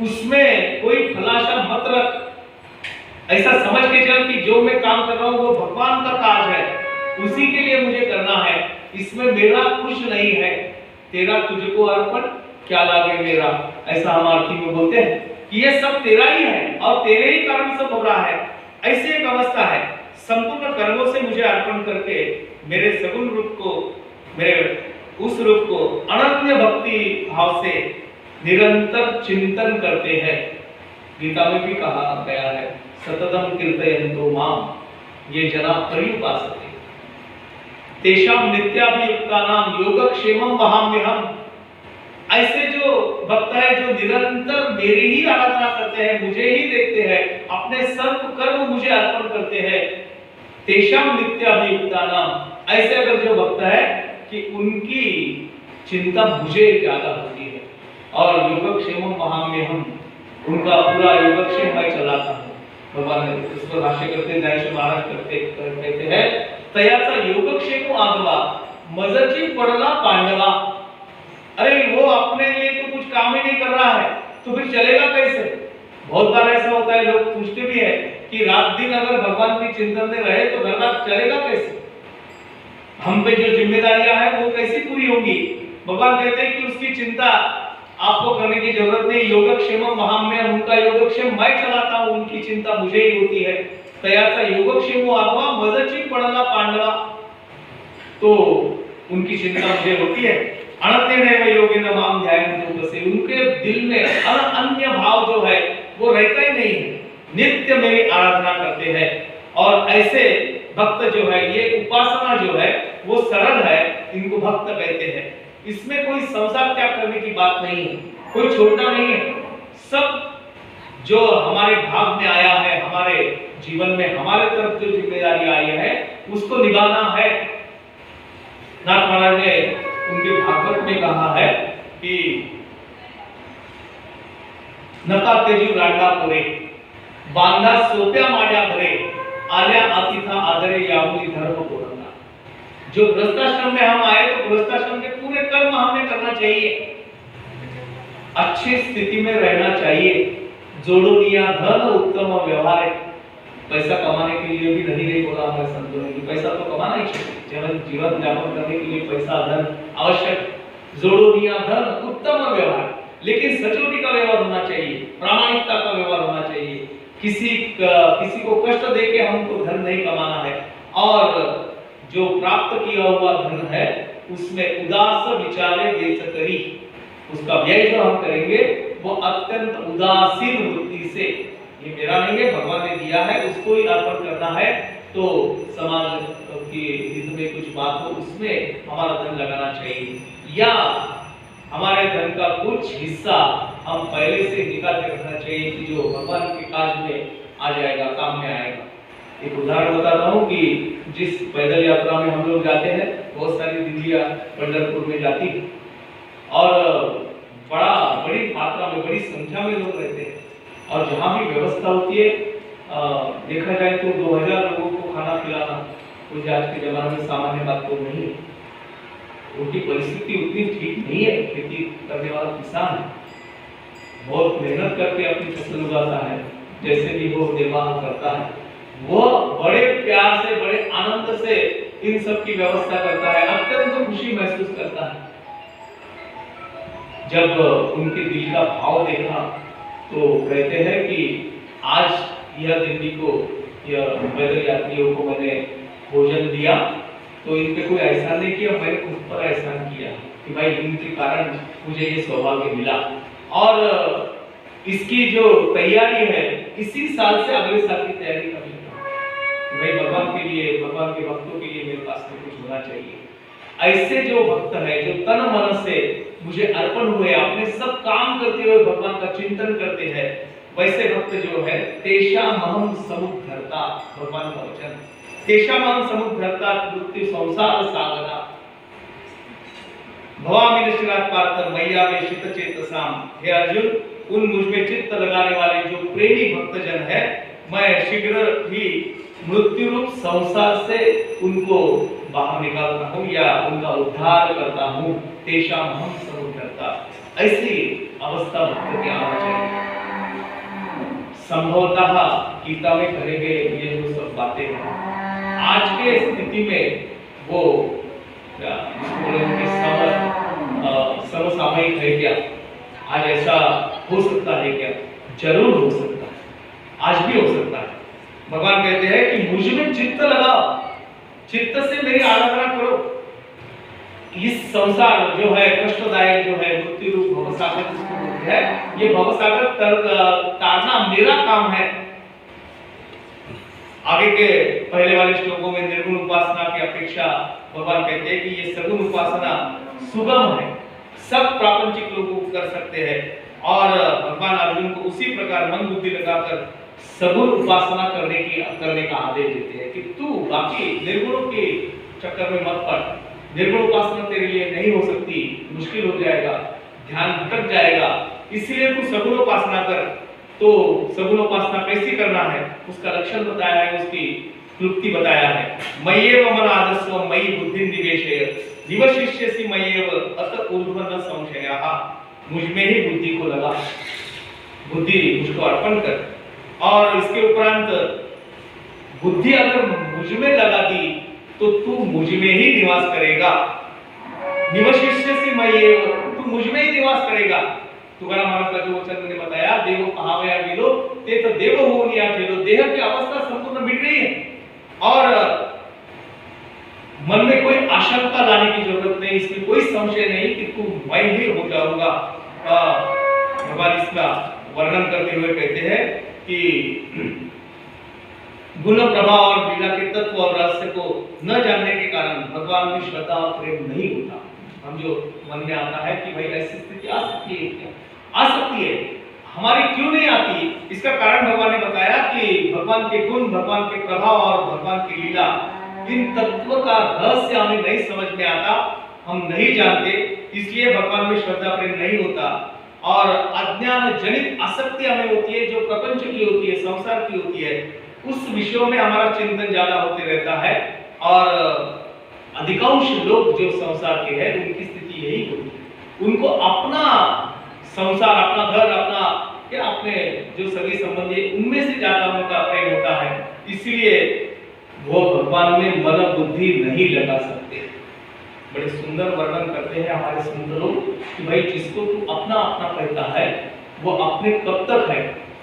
उसमें कोई फलाशा मत रख। ऐसा समझ के चल कि जो मैं काम कर रहा हूँ वो भगवान का काज है, उसी के लिए मुझे करना है, इसमें मेरा कुछ नहीं है, तेरा तुझको अर्पण क्या लागे मेरा। ऐसा हम आरती में बोलते हैं कि ये सब तेरा ही है और तेरे ही कारण सब हो रहा है। ऐसे एक अवस्था है, संपूर्ण कर्मों से मुझे अर्पण करके मेरे सगुण रूप को, मेरे उस रूप को अनन्य भक्ति भाव से निरंतर चिंतन करते हैं। गीता में भी कहा गया है, सततम कीर्तयन्तो माम ये जना पर्युपासते तेषां नित्याभियुक्तानां योगक्षेमं वहाम्यहम्। ऐसे जो भक्त है जो निरंतर मेरी ही आराधना करते हैं, मुझे ही देखते हैं, अपने सर्व कर्म मुझे अर्पण करते हैं, तेषां नित्याभियुक्तानां, ऐसे अगर जो भक्त है कि उनकी चिंता मुझे ज्यादा होती है और योगक्षेमं वहाम्यहम्, उनका पूरा योगक्षेम मैं चलाता हूँ। भगवान ने इस पर भाष्य करते ज्ञानेश्वर महाराज कहते हैं, तयाचा योगक्षेमो आगवा मजची पडला पांडवा। अरे वो अपने लिए तो कुछ काम ही नहीं कर रहा है तो फिर चलेगा कैसे? बहुत बार ऐसा होता है, लोग पूछते भी है कि रात दिन अगर भगवान के चिंतन में रहे तो घर बार चलेगा कैसे? हम पे जो जिम्मेदारियां हैं वो कैसी पूरी होंगी? भगवान कहते हैं कि उसकी चिंता आपको करने की जरूरत नहीं। योगक्षेम महाम्य, उनका योगक्षेम मैं चलाता हूं, उनकी चिंता मुझे ही होती है। तयाचा योगक्षेम आगवा मजची पड़ला पांडवा, तो उनकी चिंता मुझे होती है। अनन्यनैव योगेन माम ध्यायन्तु बसे, उनके दिल में अन्य भाव जो है वो रहता ही नहीं है, नित्य मेरी आराधना करते हैं। और ऐसे भक्त जो है, ये उपासना जो है वो सरल है, इनको भक्त कहते हैं। इसमें कोई संसार त्याग करने की बात नहीं है, कोई छोड़ना नहीं है। सब जो हमारे भाग में आया है, हमारे जीवन में हमारे तरफ जो जिम्मेदारी आई है उसको निभाना है। नाथ महाराज ने उनके भागवत में कहा है कि नका तेजी रांडा पुरे, बांधा सोप्या माड्या भरे, आल्या अतिथा आदरे याहुली धर्म पूर्णा। जो गृहस्थाश्रम में हम आए तो गृहस्थाश्रम के पूरे कर्म हमें करना चाहिए, अच्छी स्थिति में रहना चाहिए। जोड़ो लिया धन उत्तम व्यवहार, पैसा कमाने के लिए भी नहीं बोला हमारे संतों ने कि पैसा तो कमाना ही चाहिए, जीवन यापन करने के लिए पैसा धन आवश्यक। जोड़ो लिया धन उत्तम व्यवहार, लेकिन सचोटी का व्यवहार होना चाहिए, प्रामाणिकता का व्यवहार होना चाहिए। किसी को कष्ट देके हमको धन नहीं कमाना है। और जो प्राप्त किया हुआ धन है उसमें उदास विचारे व्यय करी, उसका व्यय जो हम करेंगे वो अत्यंत उदासीन वृत्ति से, ये मेरा नहीं है भगवान ने दिया है उसको ही अर्पण करना है। तो समाज के हित में कुछ बात हो उसमें हमारा धन लगाना चाहिए, या हमारे धन का कुछ हिस्सा हम पहले से निकाल के रखना चाहिए कि जो भगवान के काज में आ जाएगा, काम में आएगा। एक उदाहरण बताता हूँ कि जिस पैदल यात्रा में हम लोग जाते हैं, बहुत सारी दीदियां पंढरपुर में जाती है और बड़ी मात्रा में, बड़ी संख्या में लोग रहते हैं। और जहाँ भी व्यवस्था होती है, देखा जाए तो 2000 लोगों को खाना खिलाना कोई आज के जमाने में सामान्य बात तो नहीं है। उनकी परिस्थिति उतनी ठीक नहीं है, खेती करने वाला किसान बहुत मेहनत करके अपनी फसल उगाता है, जैसे भी वो निर्वाह करता है, वो बड़े प्यार से, बड़े आनंद से इन सब की व्यवस्था करता है, अत्यंत खुशी महसूस करता है। जब उनके दिल का भाव देखा तो कहते हैं कि आज यह दिल्ली को, यह पैदल यात्रियों को मैंने भोजन दिया तो इन पे कोई एहसान नहीं किया, मैंने खुद पर एहसान किया कि भाई इनके कारण मुझे ये सौभाग्य मिला। और इसकी जो तैयारी है, इसी साल से अगले साल की तैयारी कर लेता भाई भगवान के लिए, भगवान के भक्तों के लिए मेरे पास में कुछ होना चाहिए। ऐसे जो भक्त है, जो तन मन से मुझे अर्पण हुए, अपने सब काम करते हुए भगवान का चिंतन करते हैं, वैसे भक्त जो है तेषा महम समुद्धरता, भगवान का वचन, तेषा महम समुद्धरता मृत्यु संसार सागरा भवामि निश्चिरात पार्थ मैया में चित्त चेतसाम। हे अर्जुन, उन मुझ में चित्त लगाने वाले जो प्रेमी भक्तजन है, मैं शीघ्र ही मृत्यु रूप संसार से उनको बाहर निकालता हूँ या उनका उद्धार करता हूँ। तेषा महम समुद्धरता, ऐसी अवस्था भक्त की आना चाहिए। संभवतः गीता में करेंगे ये जो सब बातें हैं, आज के स्थिति में वो समसामयिक है क्या? आज ऐसा हो सकता है क्या? जरूर हो सकता है, आज भी हो सकता है। भगवान कहते हैं कि मुझ में चित्त लगाओ, चित्त से मेरी आराधना करो। इस संसार जो है कष्टदायक, जो है मृत्यु रूप भवसागर जिसको बोलते हैं, ये भवसागर तारना मेरा काम है। आगे के पहले वाले श्लोकों में निर्गुण उपासना की अपेक्षा भगवान कहते हैं कि ये सगुण उपासना सुगम है, सब प्रापंचिक लोग कर सकते हैं। और भगवान अर्जुन को उसी प्रकार मन बुद्धि लगाकर सगुण उपासना करने का आदेश देते हैं कि तू बाकी निर्गुणों के चक्कर में मत पड़, निर्गुण उपासना तेरे लिए नहीं हो सकती, मुश्किल हो जाएगा, ध्यान भटक जाएगा, इसलिए तू सगुण उपासना कर। तो सगुण उपासना कैसे करना है उसका लक्षण बताया है, उसकी क्लुप्ति बताया है। मय्येव मन आदस्व मयि बुद्धि निवेशय निवशिष्यसि मय्येव अत ऊर्ध्व न संशयः। मुझ में ही बुद्धि को लगा, बुद्धि मुझको अर्पण कर। और इसके उपरांत बुद्धि अगर मुझ में लगा दी तो तू मुझ में ही निवास करेगा। निवशिष्यसि मय्येव, तू मुझ में ही निवास करेगा। तुकाराम महाराज का जो वचन मैंने बताया, देव कहावया गेलो ते तो देव होऊन या ठेलो, देह की अवस्था संपूर्ण मिट रही है और मन में कोई आशंका लाने की जरूरत नहीं, इसमें कोई संशय नहीं कि तू मैं ही हो जाऊंगा। भगवान इसका वर्णन करते हुए कहते हैं कि गुण प्रभाव और लीला के तत्व और रहस्य को न जानने के कारण भगवान में श्रद्धा और प्रेम नहीं होता। हम जो मन में आता है कि भाई ऐसी स्थिति आ सकती है, क्या आ सकती है, हमारी क्यों नहीं आती, इसका कारण भगवान ने बताया कि भगवान के गुण, भगवान के प्रभाव और भगवान की लीला, इन तत्व का रहस्य हमें नहीं समझ में आता, हम नहीं जानते, इसलिए भगवान में श्रद्धा प्रेम नहीं होता और अज्ञान जनित आसक्ति हमें होती है, जो प्रपंच की होती है, संसार की होती है, उस विषयों में हमारा चिंतन ज्यादा होते रहता है और अधिकांश लोग जो संसार के हैं उनकी स्थिति यही होती है। उनको अपना संसार, अपना घर, अपना क्या अपने जो सभी संबंधी उनमें से ज्यादा उनका प्रेम होता है, इसलिए वो भगवान में मन बुद्धि नहीं लगा सकते। बड़े सुंदर वर्णन करते हैं हमारे संत लोग कि भाई जिसको तू अपना अपना कहता है वो अपने कब तक है।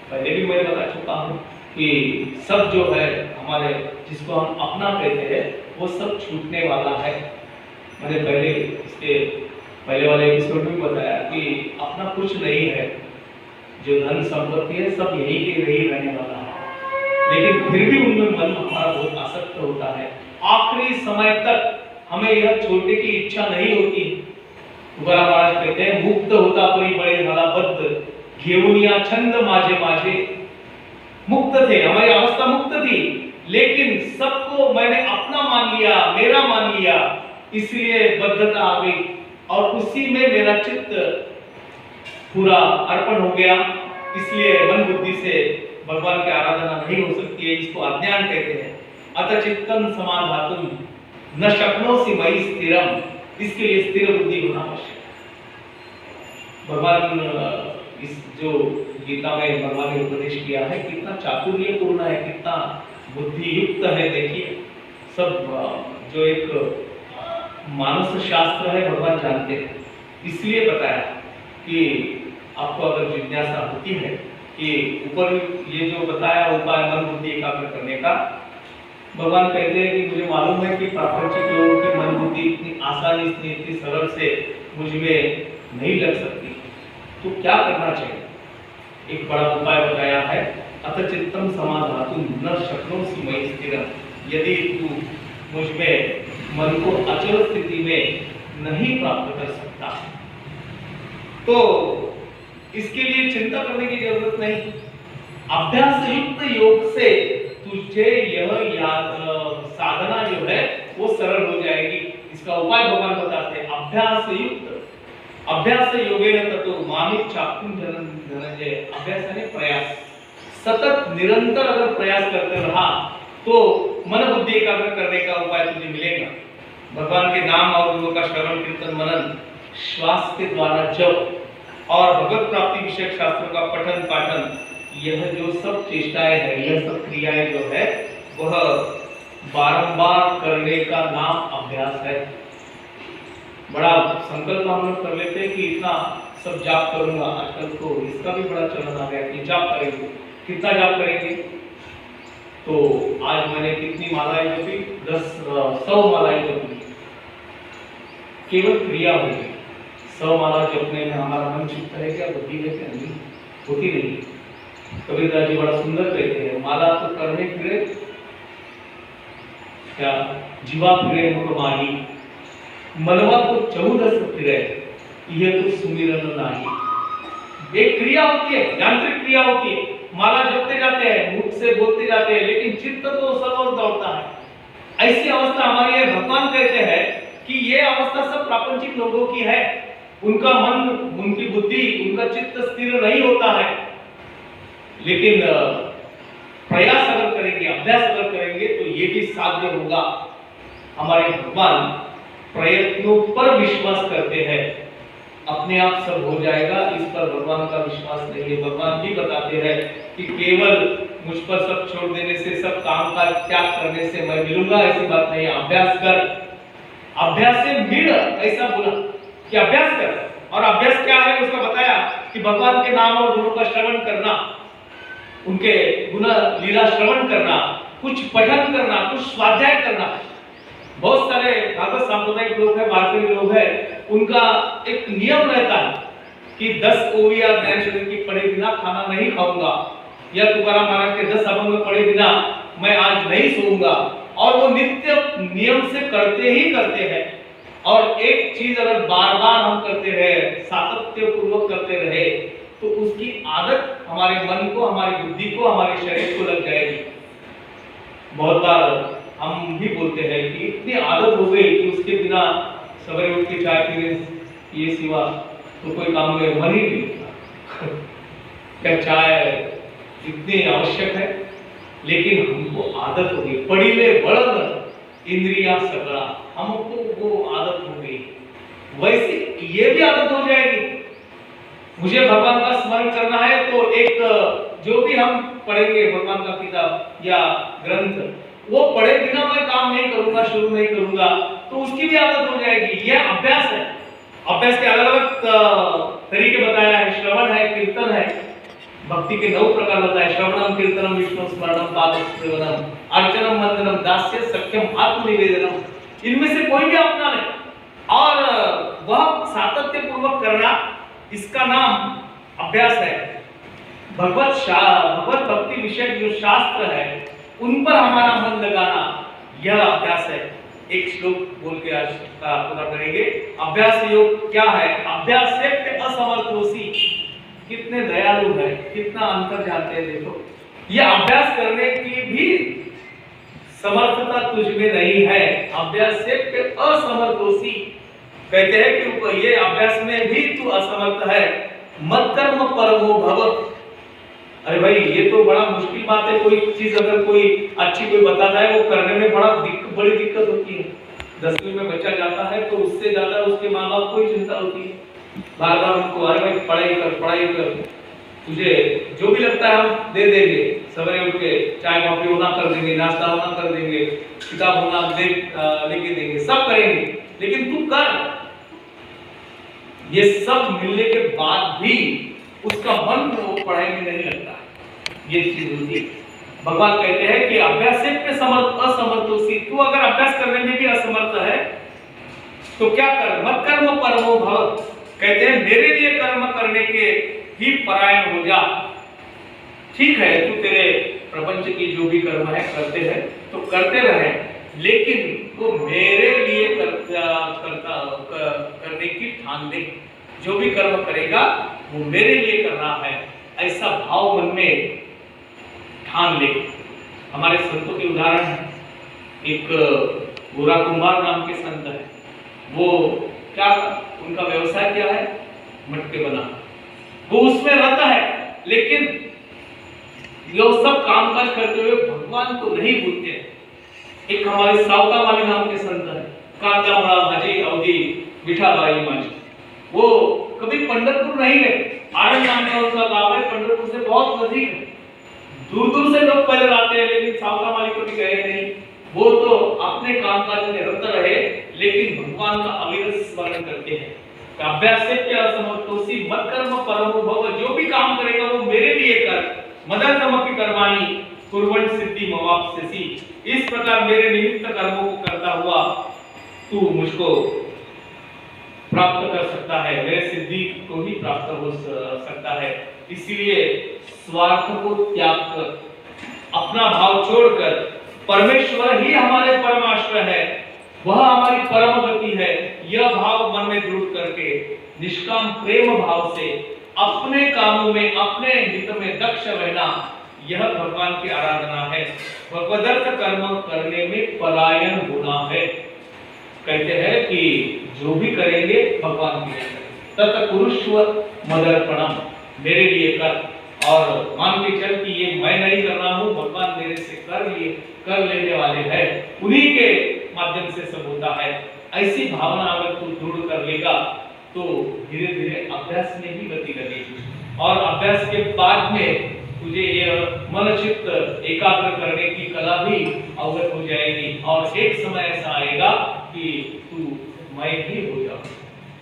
पहले भी मैं बता चुका हूँ कि सब जो है हमारे, जिसको हम अपना कहते हैं वो सब छूटने वाला है। मैंने पहले इसके पहले वाले एपिसोड में बताया कि अपना कुछ नहीं है, जो धन संपत्ति है सब यही के यही रहने वाला है, लेकिन फिर भी उनमें मन हमारा बहुत आसक्त होता है। आखिरी समय तक हमें यह छोड़ने की इच्छा नहीं होती। तुकाराम महाराज कहते हैं, मुक्त होता कोई बड़े भला बद्ध, घेऊनिया छंद माझे माझे। मुक्त थे, हमारी अवस्था मुक्त थी, लेकिन सबको मैंने अपना मान लिया, मेरा मान लिया, इसलिए बद्धता आ गई और उसी में मेरा चित्त पूरा अर्पण हो गया। इसलिए मन बुद्धि से भगवान की आराधना नहीं हो सकती है, इसको अज्ञान कहते हैं। अतः चित्तम समाधातुम न शक्नोसि मयि स्थिरम, इसके लिए स्थिर बुद्धि होना आवश्यक। भगवान इस जो गीता में भगवान ने उपदेश किया है कितना चातुर्यपूर्ण है, कितना बुद्धि युक्त है। देखिए सब जो एक मानस शास्त्र है भगवान जानते हैं, इसलिए बताया कि आपको अगर जिज्ञासा होती है कि ऊपर ये जो बताया उपाय मन बुद्धि एकाग्र करने का, भगवान कहते हैं कि मुझे मालूम है कि प्रापंचिक लोगों की मन बुद्धि इतनी आसानी से, इतनी सरल से मुझ में नहीं लग सकती, तो क्या करना चाहिए। एक बड़ा उपाय बताया है, अतः चित्तम समाधातुम न शक्नोसि मयि स्थिरम, यदि तू मुझ में मन को अचल स्थिति में नहीं प्राप्त कर सकता तो इसके लिए चिंता करने की जरूरत नहीं। अभ्यास युक्त योग से तुझे यह साधना जो है वो सरल हो जाएगी। इसका उपाय भगवान बताते हैं, अभ्यास योगेन ततो मामिक चाप्तुम धनंजय। अभ्यास यानी प्रयास, सतत निरंतर अगर प्रयास करते रहा तो मन बुद्धि एकाग्र करने का उपाय तुझे मिलेगा। भगवान के नाम और गुणों का श्रवण कीर्तन मनन, श्वास के द्वारा जप और भगवत प्राप्ति विषयक शास्त्रों का पठन पाठन, यह जो सब चेष्टाएं है, यह सब क्रियाएं जो है वह बारंबार करने का नाम अभ्यास है। बड़ा संकल्प हम लोग कर लेते हैं कि इतना सब जाप करूंगा, आजकल तो इसका भी बड़ा चलन आ गया कि जाप करेंगे। कितना जाप करेंगे? तो आज मैंने कितनी मालाएं जपी? 100 मालाएं जपी। केवल क्रिया होगी, 100 माला जपने में हमारा मन चित्त है क्या, बुद्धि है क्या? नहीं होती नहीं। कबीरदास जी बड़ा सुंदर कहते हैं, माला तो करने फिरे क्या, जीवा फिरे मुख माही, मनवा को 14 फिरे, यह तो सुमिरन नाही। एक क्रिया होती है, यांत्रिक क्रिया होती है, माला जपते जाते हैं, मुख से बोलते जाते हैं, लेकिन चित्त तो सर्वत्र दौड़ता है। ऐसी अवस्था हमारी है। भगवान कहते हैं कि ये अवस्था सब प्रापंचिक लोगों की है, उनका मन, उनकी बुद्धि, उनका चित्त स्थिर नहीं होता है। लेकिन प्रयास अगर करेंगे, अभ्यास अगर करेंगे तो ये भी साध्य होगा। हमारे भगवान प्रयत्नों पर विश्वास करते हैं, अपने आप सब हो जाएगा, इस पर भगवान का विश्वास नहीं है। भगवान भी बताते हैं कि केवल मुझ पर सब छोड़ देने से, सब काम का त्याग करने से मैं मिलूंगा, ऐसी बात नहीं है। अभ्यास कर, अभ्यास से मिल, ऐसा बोला कि अभ्यास कर। और अभ्यास क्या है उसका बताया कि भगवान के नाम और गुणों का श्रवण करना, उनके गुण लीला श्रवण करना, कुछ पठन करना, कुछ स्वाध्याय करना। बहुत सारे भागवत सांप्रदायिक लोग हैं, वारकरी लोग हैं, उनका एक नियम रहता है कि 10 ओविया ज्ञानेश्वर की पढ़े बिना खाना नहीं खाऊंगा, या तुकाराम महाराज के 10 अभंग पढ़े बिना मैं आज नहीं सोऊंगा। और वो नित्य नियम से करते ही करते हैं। और एक चीज अगर बार बार हम करते रहे, सातत्य पूर्वक करते रहे, तो उसकी आदत हमारे मन को, हमारी बुद्धि को, हमारे शरीर को लग जाएगी। बहुत बार हम भी बोलते हैं कि इतनी आदत हो गई कि उसके बिना सवेरे उठ के चाय पीने ये सिवा तो कोई काम में मन ही नहीं होता। क्या चाय इतनी आवश्यक है, लेकिन हमको आदत हो गई। पड़ी में बढ़ इंद्रिया सकड़ा, हमको वो आदत हो गई। वैसे ये भी आदत हो जाएगी। मुझे भगवान का स्मरण करना है तो एक जो भी हम पढ़ेंगे भगवान का किताब या ग्रंथ, वो पढ़े बिना मैं काम नहीं करूंगा, शुरू नहीं करूंगा, तो उसकी भी आदत हो जाएगी। यह अभ्यास है। अभ्यास के अलग अलग तरीके बताया है। श्रवण है, कीर्तन है, भक्ति के 9 प्रकार बताए। श्रवणम, कीर्तनम, विष्णु स्मरणम, पादसेवनम, अर्चनम, वंदनम, दास्य, सख्यम, आत्मनिवेदनम। इनमें से कोई भी अपना ले और वह सातत्य पूर्वक करना, इसका नाम अभ्यास है। भगवत भक्ति विषय जो शास्त्र है उन पर हमारा मन लगाना, यह अभ्यास है। एक श्लोक बोल के आज का पूरा करेंगे। अभ्यास योग क्या है? अभ्यास से असमर्थोसी। कितने दयालु है, कितना अंतर जानते हैं। देखो, यह अभ्यास करने की भी समर्थता तुझ में नहीं है। अभ्यास से असमर्थोसी, कहते हैं कि ये अभ्यास में भी तू असमर्थ है। मत कर्म परमो भव। अरे भाई, ये तो बड़ा मुश्किल बात है। कोई चीज अगर कोई अच्छी कोई बताता है, वो करने में बड़ी दिक्कत होती है। 10वीं में बच्चा जाता है तो उससे ज्यादा उसके माँ बाप को ही चिंता होती है। बार बार उनको, अरे भाई पढ़ाई कर, तुझे जो भी लगता है हम दे देंगे। सवेरे उठ के चाय कॉफी होना कर देंगे, नाश्ता होना कर देंगे, किताब होना लेके देंगे, सब करेंगे, लेकिन तू कर। ये सब मिलने के बाद भी उसका मन वो पढ़ाई में नहीं लगता। ये चीज होती है। भगवान कहते हैं कि अभ्यास से असमर्थोसी। तू अगर अभ्यास करने में भी असमर्थ है तो क्या कर? मत कर्म परमो भव। कहते हैं मेरे लिए कर्म करने के ही परायण हो जा। ठीक है, तू तेरे प्रपंच की जो भी कर्म है करते हैं तो करते रहे, लेकिन वो मेरे लिए करने की ठान ले। जो भी कर्म करेगा वो मेरे लिए करना है, ऐसा भाव मन में ठान ले। हमारे संतों के उदाहरण है। एक गोरा कुंभार नाम के संत है। वो क्या, उनका व्यवसाय क्या है? मटके बनाना। वो उसमें रहता है, लेकिन ये सब कामकाज करते हुए भगवान को नहीं भूलते। एक हमारे सावता वाले नाम के संत है, कांतामणा भाजी अवधि विठाबाई माझी। वो कभी पंढरपुर नहीं गए। आनंद नाम का उनका गांव है, पंढरपुर से बहुत नजदीक है। दूर दूर से लोग पैदल आते हैं, लेकिन सावता वाली कभी गए नहीं। वो तो अपने कामकाज में निरंतर रहे, लेकिन भगवान का अविरत स्मरण करते हैं। अभ्यास से क्या असमर्थोसी मत कर्म परमो भव। जो भी काम करेगा वो मेरे लिए कर। मदर्थमपि कर्माणि कुर्वन् सिद्धि मवाप्स्यसि। इस प्रकार मेरे निमित्त कर्मों को करता हुआ तू मुझको प्राप्त कर सकता है, मेरे सिद्धि को ही प्राप्त हो सकता है। इसलिए स्वार्थ को त्याग कर, अपना भाव छोड़कर, परमेश्वर ही हमारे परमाश्रय है, वह हमारी परम गति है, यह भाव मन में दृढ़ करके निष्काम प्रेम भाव से अपने कामों में, अपने हित में दक्ष रहना, यह भगवान की आराधना है। भगवदर्थ कर्म करने में पलायन होना है। कहते हैं कि जो भी करेंगे भगवान के लिए करें। तत् कुरुष्व मदर्पणम, मेरे लिए कर। और मान के चल कि ये मैं नहीं कर रहा हूँ, भगवान मेरे से कर लेने वाले हैं, उन्हीं के माध्यम से सब होता है। ऐसी भावना अगर तू दृढ़ कर लेगा तो धीरे धीरे अभ्यास में भी गति लगेगी। और अभ्यास के बाद में तुझे यह मन चित्त एकाग्र करने की कला भी अवगत हो जाएगी और एक समय ऐसा आएगा कि तू मैं भी हो जाओ।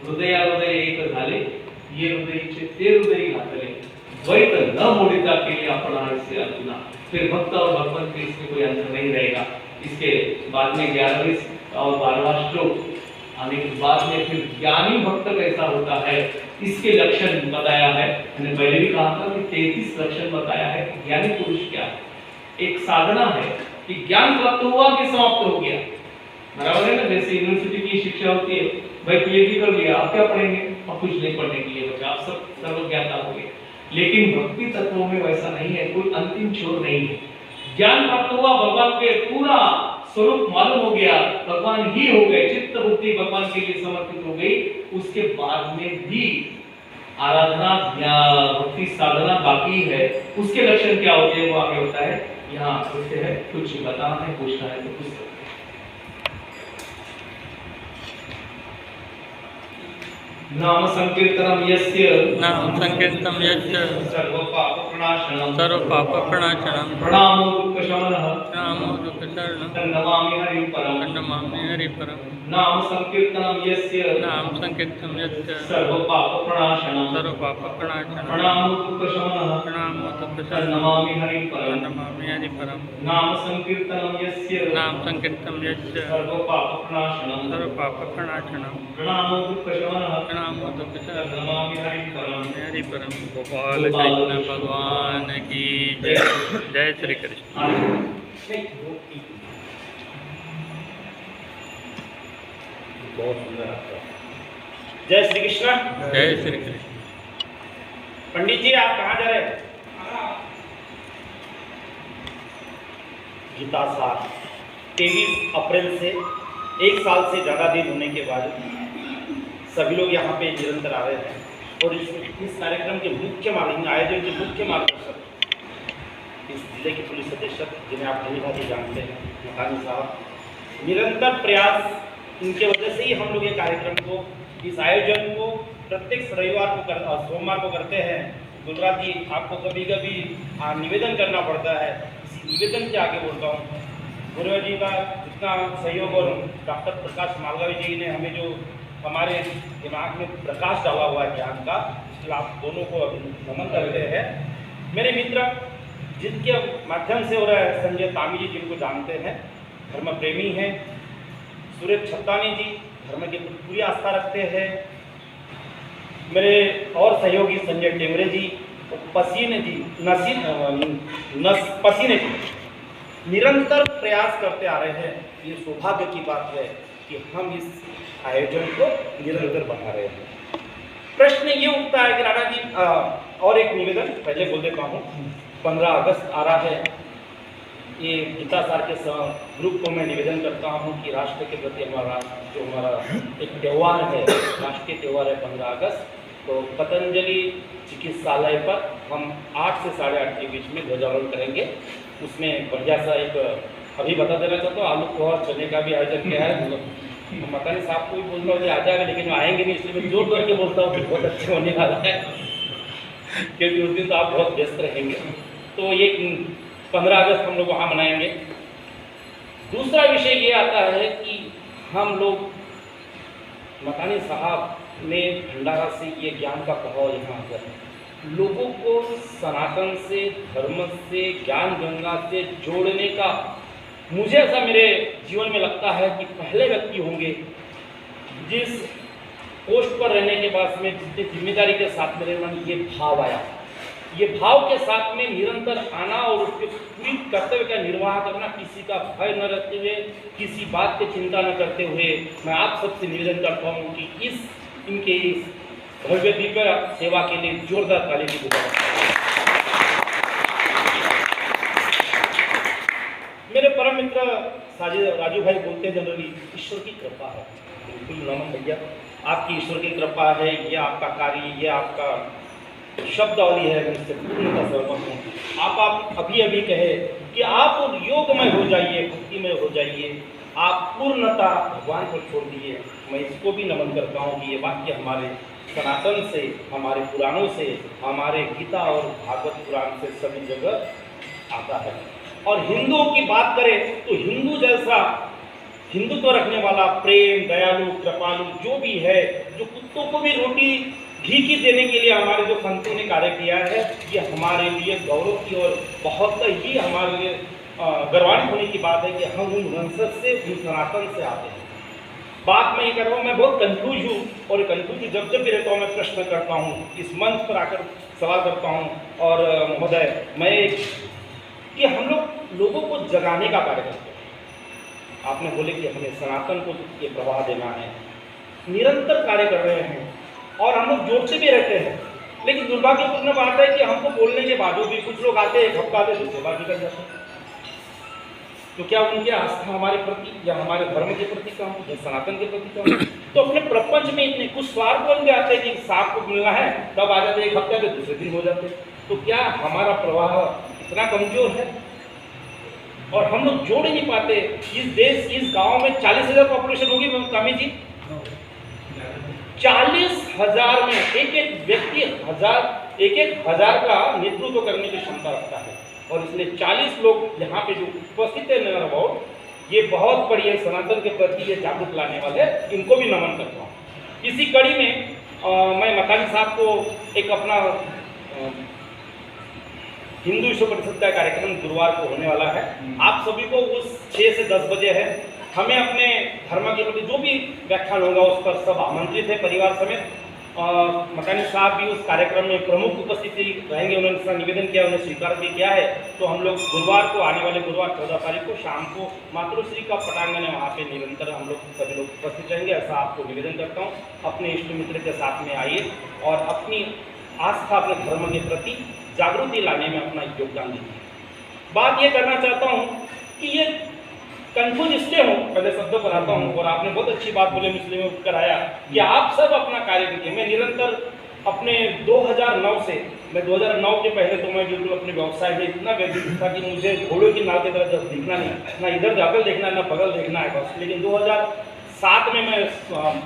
हृदया हृदय एक झाले ये हृदयचे ते हृदय घातले द्वैत न मोडिता केले आपण से अर्जुना। फिर भक्त और भगवान के इसमें कोई अंतर नहीं रहेगा। इसके बाद में 11वें और 12वां श्लोक आने के बाद में फिर ज्ञानी भक्त कैसा होता है इसके लक्षण बताया है। मैंने पहले भी कहा था कि 33 लक्षण बताया है कि ज्ञानी पुरुष क्या है। एक साधना है कि ज्ञान प्राप्त हुआ कि समाप्त हो गया, बराबर है ना। जैसे यूनिवर्सिटी की शिक्षा होती है, भाई पीएचडी कर लिया आप क्या पढ़ेंगे, और कुछ नहीं पढ़ने के लिए बचा, आप सब सर्वज्ञाता हो गए। लेकिन भक्ति तत्वों में वैसा नहीं है, कोई अंतिम छोर नहीं है। ज्ञान प्राप्त हुआ, भगवान के पूरा स्वरूप मालूम हो गया, भगवान ही हो गए, चित्त बुद्धि भगवान के लिए समर्पित हो गई। उसके बाद में भी आराधना भक्ति साधना बाकी है। उसके लक्षण क्या होते हैं वो आगे होता है। यहाँ पूछते हैं, कुछ बताना है, पूछना है तो पूछ सकते हैं। नाम संकीर्तनम यस्य सर्व पाप प्रणाशनम प्रणामो दुःख शमनः तन्नमामि हरिं परम। नाम संकीर्तनम यस्य सर्व पाप प्रणाशनम प्रणामो दुःख शमनः तन्नमामि हरिं परम। नाम संकीर्तनम यस्य सर्व पाप प्रणाशनम प्रणामो दुःख शमनः हरि परम। गोपाल कृष्ण भगवान की जय। जय श्री कृष्ण। बहुत सुंदर आपका। जय श्री कृष्ण। जय श्री कृष्ण। पंडित जी आप कहाँ जा रहे हैं? गीता सार 23 अप्रैल से 1 साल से ज़्यादा दिन होने के बाद सभी लोग यहाँ पे निरंतर आ रहे हैं और इस कार्यक्रम के मुख्य आयोजन के मुख्य मार्गदर्शक इस जिले के पुलिस अधीक्षक जिन्हें आप भली भांति जानते हैं, मकानी साहब, निरंतर प्रयास इनके वजह से ही हम लोग ये कार्यक्रम को, इस आयोजन को प्रत्येक रविवार को सोमवार को करते हैं। गुलराज जी आपको कभी कभी निवेदन करना पड़ता है, इसी निवेदन के आगे बोलता हूँ। गुरुवार जी का जितना सहयोग और डॉक्टर प्रकाश मालगावी जी ने हमें जो हमारे दिमाग में प्रकाश डाला हुआ है ज्ञान का, इसलिए आप दोनों को नमन करते हैं। मेरे मित्र जिनके माध्यम से हो रहा है, संजय तामी जी जिनको जानते हैं, धर्म प्रेमी हैं। सुरेश छत्तानी जी धर्म की पूरी आस्था रखते हैं। मेरे और सहयोगी संजय टेमरे जी, पसीने जी, पसीने जी निरंतर प्रयास करते आ रहे हैं। ये सौभाग्य की बात है कि हम इस आयोजन को निरंतर बढ़ा रहे हैं। प्रश्न ये उठता है कि राणा जी और एक निवेदन पहले बोल देता हूँ। 15 अगस्त आ रहा है, ये गीता सार के ग्रुप को मैं निवेदन करता हूँ कि राष्ट्र के प्रति हमारा एक त्यौहार है, राष्ट्रीय त्यौहार है 15 अगस्त। तो पतंजलि चिकित्सालय पर हम 8 से 8:30 के बीच में ध्वजारोहण करेंगे। उसमें बढ़िया सा एक अभी बता देना चाहता हूँ, आलू पोहा और चने का भी आयोजन किया है। मकानी साहब को भी बोलना मुझे आ जाएगा, लेकिन आएंगे नहीं, इसलिए मैं जोर करके बोलता हूँ कि बहुत अच्छे होने वाला है, क्योंकि उस दिन तो आप बहुत व्यस्त रहेंगे। तो ये 15 अगस्त हम लोग वहाँ मनाएंगे। दूसरा विषय ये आता है कि हम लोग, मकानी साहब ने भंडारा से ये ज्ञान का प्रभाव यहाँ आकर लोगों को सनातन से, धर्म से, ज्ञान गंगा से जोड़ने का, मुझे ऐसा मेरे जीवन में लगता है कि पहले व्यक्ति होंगे जिस पोस्ट पर रहने के बाद में जितनी जिम्मेदारी के साथ मेरे मन ये भाव आया, ये भाव के साथ में निरंतर आना और उसके पूरी कर्तव्य का निर्वाह करना, किसी का भय न रखते हुए, किसी बात की चिंता न करते हुए, मैं आप सबसे निवेदन करता हूँ कि इनके इस भव्य दिव्य सेवा के लिए जोरदार ताली की गुजारिश। मेरे परम मित्र राजू भाई बोलते हैं जनरली ईश्वर की कृपा है। बिल्कुल नमन भैया, आपकी ईश्वर की कृपा है, ये आपका कार्य, ये आपका शब्दावली है, मैं इससे पूर्णतः सहमत हूँ। आप अभी कहे कि आप योगमय हो जाइए, भक्तिमय हो जाइए, आप पूर्णता भगवान को छोड़ दिए। मैं इसको भी नमन करता हूँ कि ये वाक्य हमारे सनातन से, हमारे पुराणों से, हमारे गीता और भागवत पुराण से सभी जगह आता है। और हिंदुओं की बात करें तो हिंदू जैसा हिंदुत्व रखने वाला, प्रेम, दयालु, कृपालु जो भी है, जो कुत्तों को भी रोटी घी की देने के लिए हमारे जो संतों ने कार्य किया है, ये हमारे लिए गौरव की और बहुत ही हमारे लिए गर्वान्वित होने की बात है कि हम उन वंशज से, उन सनातन से आते हैं। बात मैं ये कर रहा हूँ, मैं बहुत कंफ्यूज हूँ और कंफ्यूज जब जब भी रहता हूँ मैं प्रश्न करता हूँ, इस मंच पर आकर सवाल करता हूँ। और महोदय, मैं कि हम लोगों को जगाने का कार्य करते हैं। आपने बोले कि हमें सनातन को ये प्रवाह देना है, निरंतर कार्य कर रहे हैं और हम लोग जोड़ते भी रहते हैं। लेकिन दुर्भाग्यपूर्ण बात है कि हमको बोलने के बावजूद भी कुछ लोग आते हैं, एक हफ्ता आते दूसरे बार निकल जाते हैं। तो क्या उनकी आस्था हमारे प्रति या हमारे धर्म के प्रति कम या सनातन के प्रति कम? तो अपने प्रपंच में इतने कुछ स्वार्थ बन जाते हैं कि सांप को मिलना है तब आ जाते, एक हफ्ते के दूसरे दिन हो जाते। तो क्या हमारा प्रवाह इतना कमजोर है और हम लोग जोड़ ही नहीं पाते? इस देश, इस गांव में 40,000 पॉपुलेशन होगी कामी जी, 40,000 में एक एक व्यक्ति एक हजार का नेतृत्व करने की क्षमता रखता है। और इसलिए 40 लोग यहाँ पे जो उपस्थित है नगर अबाउट, ये बहुत बड़ी है, सनातन के प्रति ये जागरूक लाने वाले, इनको भी नमन करता हूँ। इसी कड़ी में मैं मकानी साहब को एक अपना हिंदू विश्व परिषद का कार्यक्रम गुरुवार को होने वाला है। आप सभी को उस 6 से 10 बजे है, हमें अपने धर्म के प्रति जो भी व्याख्यान होगा उस पर सब आमंत्रित है परिवार समेत। मकानी साहब भी उस कार्यक्रम में प्रमुख उपस्थिति रहेंगे, उन्होंने इसका निवेदन किया, उन्हें स्वीकार भी किया है। तो हम लोग गुरुवार को, आने वाले गुरुवार 14 तारीख को शाम को मातृश्री का पटांगण है, वहाँ पे निरंतर हम लोग सभी लोग उपस्थित रहेंगे, ऐसा आपको निवेदन करता हूँ। अपने इष्ट मित्र के साथ में आइए और अपनी आस्था, अपने धर्म के प्रति जागृति लाने में अपना योगदान दीजिए। बात ये करना चाहता हूँ कि ये कंफ्यूज इसलिए हूँ, पहले शब्दों पर आता हूँ, और आपने बहुत अच्छी बात बोले मुस्लिम में उठकर आया कि आप सब अपना कार्य कीजिए। मैं निरंतर अपने 2009 से, मैं 2009 के पहले तो मैं बिल्कुल अपने व्यवसाय में इतना व्यतीत था कि मुझे घोड़ों की नाव की तरह जब दिखना नहीं, ना इधर जाकर देखना है ना बगल देखना है बस। लेकिन 2007 में मैं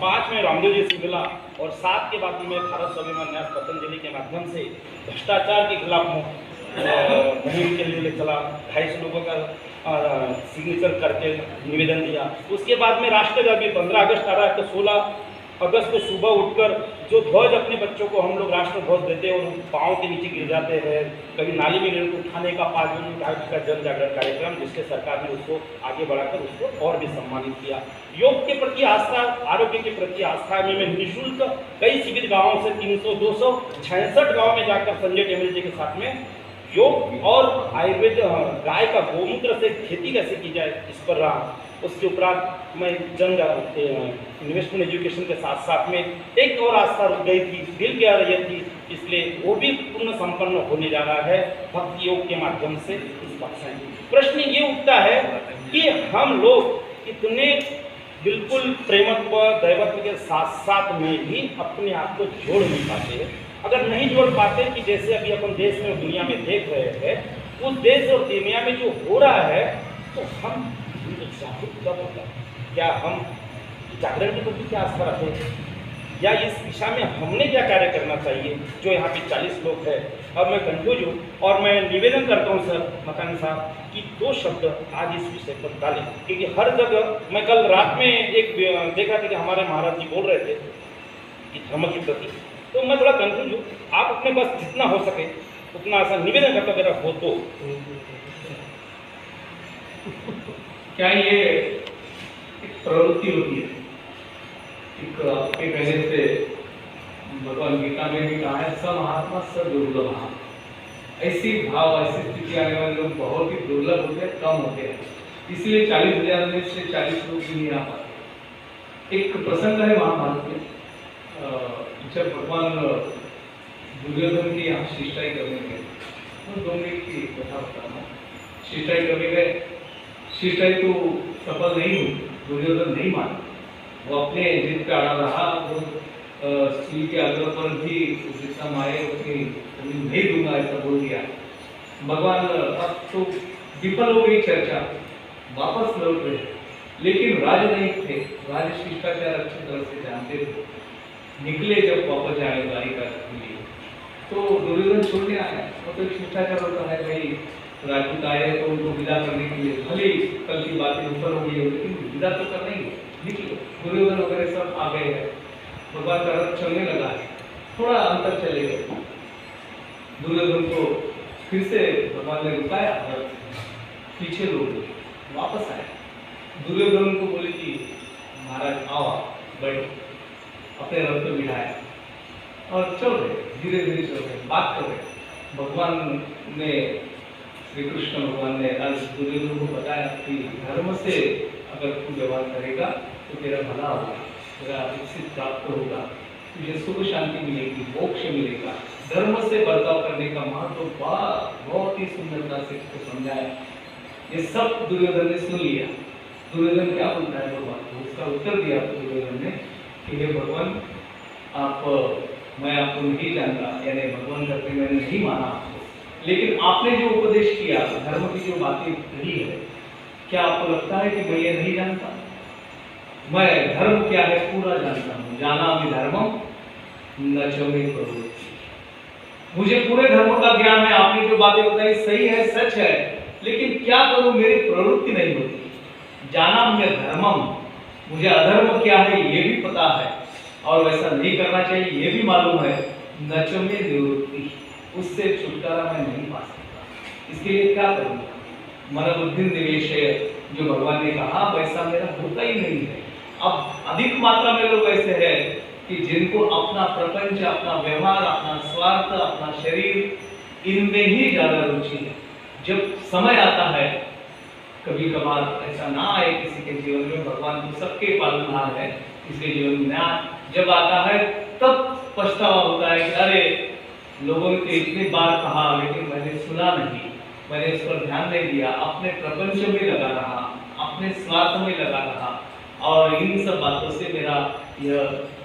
5 में रामदेव जी से मिला और 7 के बाद में भारत स्वाभिमान न्यास पतंजलि के माध्यम से भ्रष्टाचार के खिलाफ मुहिम के लिए चला, 250 लोगों का सिग्नेचर करके निवेदन दिया। उसके बाद में राष्ट्रव्यापी 15 अगस्त आ रहा है तो 16 अगस्त को सुबह उठकर जो ध्वज अपने बच्चों को हम लोग राष्ट्र ध्वज देते हैं और पाँव के नीचे गिर जाते हैं, कभी नाली में गिर को उठाने का 5 मिनट का जन जागरण कार्यक्रम, जिसके सरकार ने उसको आगे बढ़ाकर उसको और भी सम्मानित किया। योग के प्रति आस्था, आरोग्य के प्रति आस्था में मैं निःशुल्क कई शिविर गाँवों से 300, 266 गाँव में जाकर संजय टेमल जी के साथ में योग और आयुर्वेद, गाय का गोमूत्र से खेती कैसे की जाए इस पर रहा। उसके उपरांत मैं जन इन्वेस्टमेंट एजुकेशन के साथ साथ में एक और आस्था रुक गई थी, दिल की आ रही थी, इसलिए वो भी पूर्ण संपन्न होने जा रहा है भक्ति योग के माध्यम से। इस बात से प्रश्न ये उठता है कि हम लोग इतने बिल्कुल प्रेमत्व, दैवत्व के साथ साथ में भी अपने आप को जोड़ नहीं पाते। अगर नहीं जोड़ पाते कि जैसे अभी अपन देश में और दुनिया में देख रहे हैं, उस देश और दुनिया में जो हो रहा है, तो हम जागरूक कब होगा? क्या हम जागरण के प्रति क्या आस्था रखें या इस दिशा में हमने क्या कार्य करना चाहिए? जो यहाँ पे 40 लोग हैं, अब मैं कंफ्यूज हूँ और मैं निवेदन करता हूँ सर मकानी साहब कि 2 शब्द आज इस विषय पर डालें, क्योंकि हर जगह मैं कल रात में एक देखा था कि हमारे महाराज जी बोल रहे थे कि धर्म के प्रति, तो मैं थोड़ा कंफ्यूज हूँ। आप अपने पास जितना हो सके उतना ऐसा निवेदन करता मेरा हो तो। क्या ये एक प्रवृत्ति होती है? एक आपके कहने से भगवान गीता में भी कहा है, स महात्मा स दुर्लभ। ऐसी भाव, ऐसी स्थिति आने वाले लोग बहुत ही दुर्लभ होते हैं, कम होते हैं। इसलिए 40,000 में से 40 लोग भी नहीं आ पाते। एक प्रसंग है महाभारत में, जब भगवान दुर्योधन की यहाँ शिष्टाई करने गए, तो 2 मिनट की कथा बताना। शिष्टाई करने गए, शिष्टाई तो सफल नहीं हुई, दुर्योधन नहीं माना, वो अपने जिद पे अड़ा रहा। वो स्त्री के आग्रह पर भी उस माए नहीं दूंगा ऐसा बोल दिया। भगवान अब तो विफल हो गई चर्चा, वापस लौट रहे, लेकिन राज नहीं थे, राज शिष्टाचार अच्छी तरह से जानते थे। निकले जब वापस जाने द्वारिका के लिए, तो दुर्योधन छोड़ने आया। वो तो एक शिष्टाचार होता है, भाई राजपूत आए तो उनको विदा करने के लिए, भले ही कल की बातें ऊपर हो गई हो, लेकिन विदा तो करना ही है, निकलो। दुर्योधन वगैरह सब आ गए हैं, भगवान का रथ चलने लगा है, थोड़ा अंतर चले गए, दुर्योधन को फिर से भगवान ने रुकाया, पीछे लोग वापस आए। दुर्योधन को बोले कि महाराज आओ बैठो, अपने रथ पे बिठाया और चल रहे, धीरे धीरे चल रहे, बात कर रहे। भगवान ने, श्री कृष्ण भगवान ने आज दुर्योधन को बताया कि धर्म से अगर तू व्यवहार करेगा तो तेरा भला होगा, तेरा विकसित प्राप्त होगा, तुझे सुख शांति मिलेगी, मोक्ष मिलेगा। धर्म से बर्ताव करने का महत्व बहुत ही सुंदरता से उसको समझाया। ये सब दुर्योधन ने सुन लिया। दुर्योधन क्या बोलता है भगवान को, उसका उत्तर दिया दुर्योधन ने कि हे भगवान, मैं आपको नहीं जानता, यानी भगवान करके मैंने नहीं माना आपको, लेकिन आपने जो उपदेश किया, धर्म की जो बातें कही है, क्या आपको लगता है कि मैं ये नहीं जानता? मैं धर्म क्या है पूरा जानता हूँ। जाना भी धर्मम न चमे करो, मुझे पूरे धर्म का ज्ञान है। आपने जो बातें बताई सही है, सच है, लेकिन क्या करूं, मेरी प्रवृत्ति नहीं होती। जाना मैं धर्मम, मुझे अधर्म क्या है ये भी पता है, और वैसा नहीं करना चाहिए ये भी मालूम है। नच में निवृत्ति, उससे छुटकारा मैं नहीं पा सकता, इसके लिए क्या करूंगा? मन बुद्धि निवेश है, जो भगवान ने कहा वैसा मेरा होता ही नहीं है। अब अधिक मात्रा में लोग ऐसे हैं कि जिनको अपना प्रपंच, अपना व्यवहार, अपना स्वार्थ, अपना शरीर, इनमें ही ज्यादा रुचि है। जब समय आता है, कभी कभार ऐसा ना आए किसी के जीवन में, भगवान तो सबके पालनहार है, किसी के जीवन में जब आता है तब पछतावा होता है कि अरे लोगों ने तो इतनी बार कहा लेकिन मैंने सुना नहीं, मैंने इस पर ध्यान नहीं दिया, अपने प्रपंच में लगा रहा, अपने स्वार्थ में लगा रहा, और इन सब बातों से मेरा यह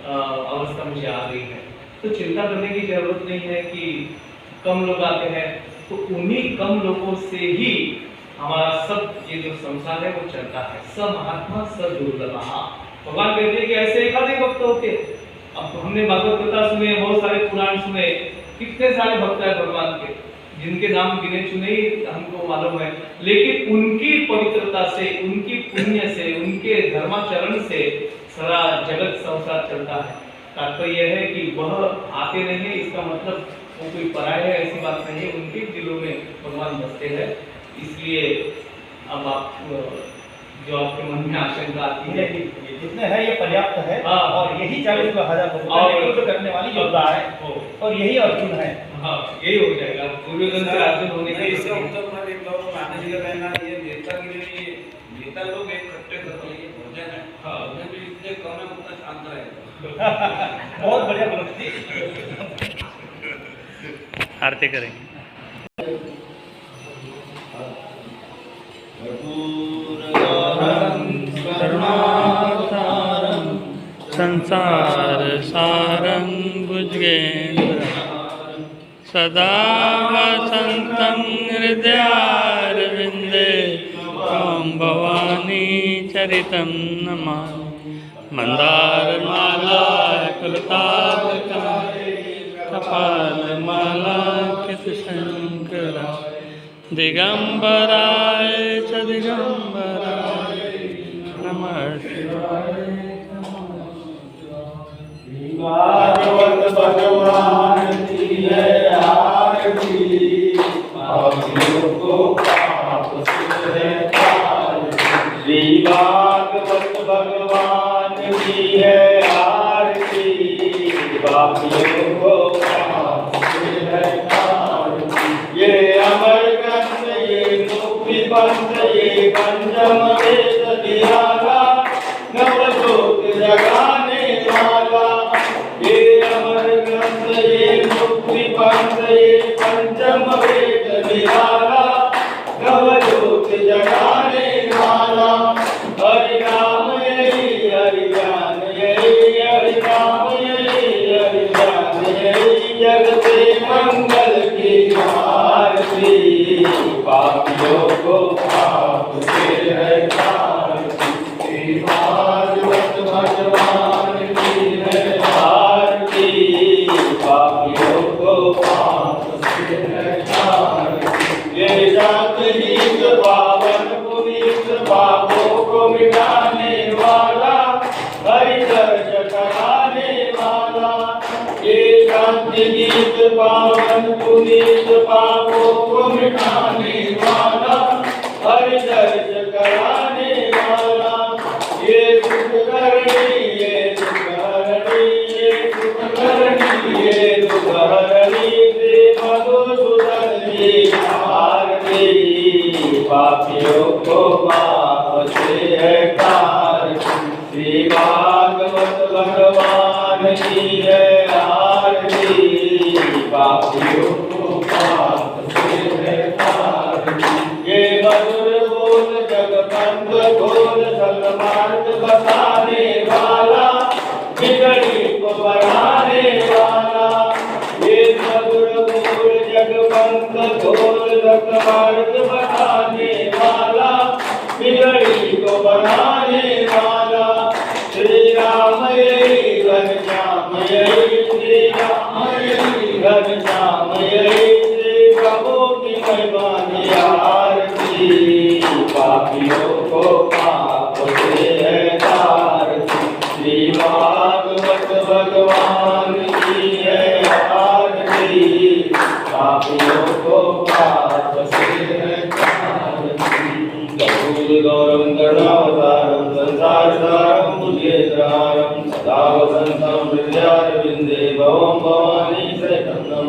अवस्था मुझे आ गई है। तो चिंता करने की जरूरत नहीं है कि कम लोग आते हैं, तो उन्हीं कम लोगों से ही हमारा सब ये जो संसार है वो चलता है। स महात्मा स दुर्लभा, भगवान कहते हैं कि ऐसे एकाधिक भक्त होते। अब हमने भागवत कथा सुने, बहुत सारे पुराण सुने, कितने सारे भक्त है भगवान के, जिनके नाम गिने चुने ही हमको मालूम है, लेकिन उनकी पवित्रता से, उनकी पुण्य से, उनके धर्माचरण से सारा जगत संसार चलता है। तात्पर्य यह है कि वह आते नहीं है, इसका मतलब वो कोई पराय है ऐसी बात नहीं है, उनके दिलों में भगवान बसते हैं। इसलिए अब आप जो आपके मन में आशंका आती है, जितने है ये पर्याप्त है, हाँ, और यही 40,000 और करने वाली योद्धा है, और यही अर्जुन है। हाँ, यही हो जाएगा। दुर्योधन से अर्जुन होने के इसका उत्तर मैं देता हूँ, महाराज जी का कहना ये नेता के लिए, नेता लोग इकट्ठे करते हैं, ये भोजन है, हाँ, भोजन भी इतने कम है उतना शांत रहेगा। बहुत बढ़िया प्रवृत्ति। आरती करेंगे। संसार सारं भुजगेन्द्र सदा वसन्तं हृदयारविन्दे त्वं भवानी चरितं नमामि। मन्दारमाला कुलतालकाय कपालमाला कृतशङ्करा दिगंबराय च दिगंबराय नमः शिवाय। भागवत भगवान की है आरती, पापियों को पाप से है तारती। श्री भागवत भगवान की है आरती, पापियों को पाप से है तारती। ये अमर ग्रंथ, ये मुक्ति पंथ, ये पंचम वेद निराला, नवलोक जगाने वाला। ये अमर ग्रंथ, ये मुक्ति पंथ, ये पंचम वेद निराला, नवलोक जगाने वाला। हरि नाम यही हरि ज्ञान, यही हरि नाम यही हरि ज्ञान, यही जगते मंगल की आरती। पापियों को पाप से है तारती। भागवत भगवान की है आरती। पाप से है तारती। ये जात गीत पावन पुनीत पापों को मिटाने वाला, हरि दर्श कराने वाला। ये शांति गीत पावन पुनीत पापों को मिटाने वाला, हरि दर्श कराने वाला। ये सुख करणी, ये सुख हरणी, ये सुख करणी, ये सुख हरणी, श्री मधुसूदन जी आरती। पापियों को पाप से है तारती। श्री भागवत भगवान की है आरती। पापियों को पाप से है तारती। ये मधुर बोल जगबंद घोर सन्मार्ग बताने वाला, बिगड़ी को बनाने वाला। ये मधुर बोल जगबंद घोर सन्मार्ग बताने वाला, बिगड़ी को बनाने वाला। श्री राम यही घनश्याम यही, श्री राम यही घनश्याम यही, श्री प्रभु की महिमा आरती। पापियों को पाप से है तारती। श्री भागवत भगवान की है आरती। पापियों को पाप से है तारती। गौर गौरम करुणावतारम संसार सारम बुद्धिद्रारम सदा वसंतम हृदयारविंदे भवम भवानी सहितं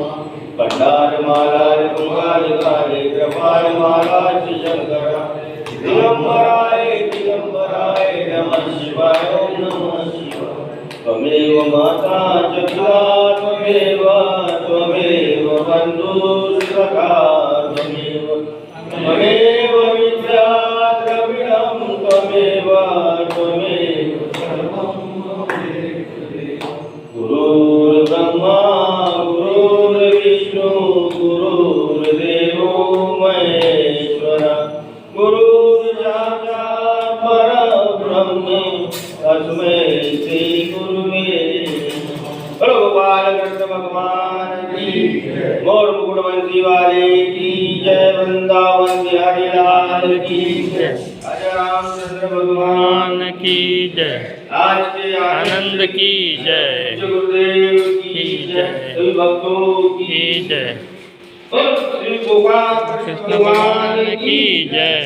पंडार माला कुंभालिकाले कृपाल माला शंकर दिगंबराय नमः शिवाय ओम नमः शिवाय। त्वमेव माता च पिता त्वमेव बन्धुसखा त्वमेव विद्या द्रविणं त्वमेव सर्वं गुरुर्ब्रह्मा गुरुर्विष्णु गुरुर्देवो महेश्वरः गुरुर्साक्षात् परब्रह्म तस्मै श्री गुरुवे बोलो गोपाल कृष्ण भगवान की मोर मुकुट बंसी वाले की जय। वृंदावन बिहारी लाल की जय। राजा रामचंद्र भगवान की जय। आज के आनंद की जय। गुरुदेव की जय। सभी भक्तों की जय। श्री गोपाल कृष्ण भगवान की जय।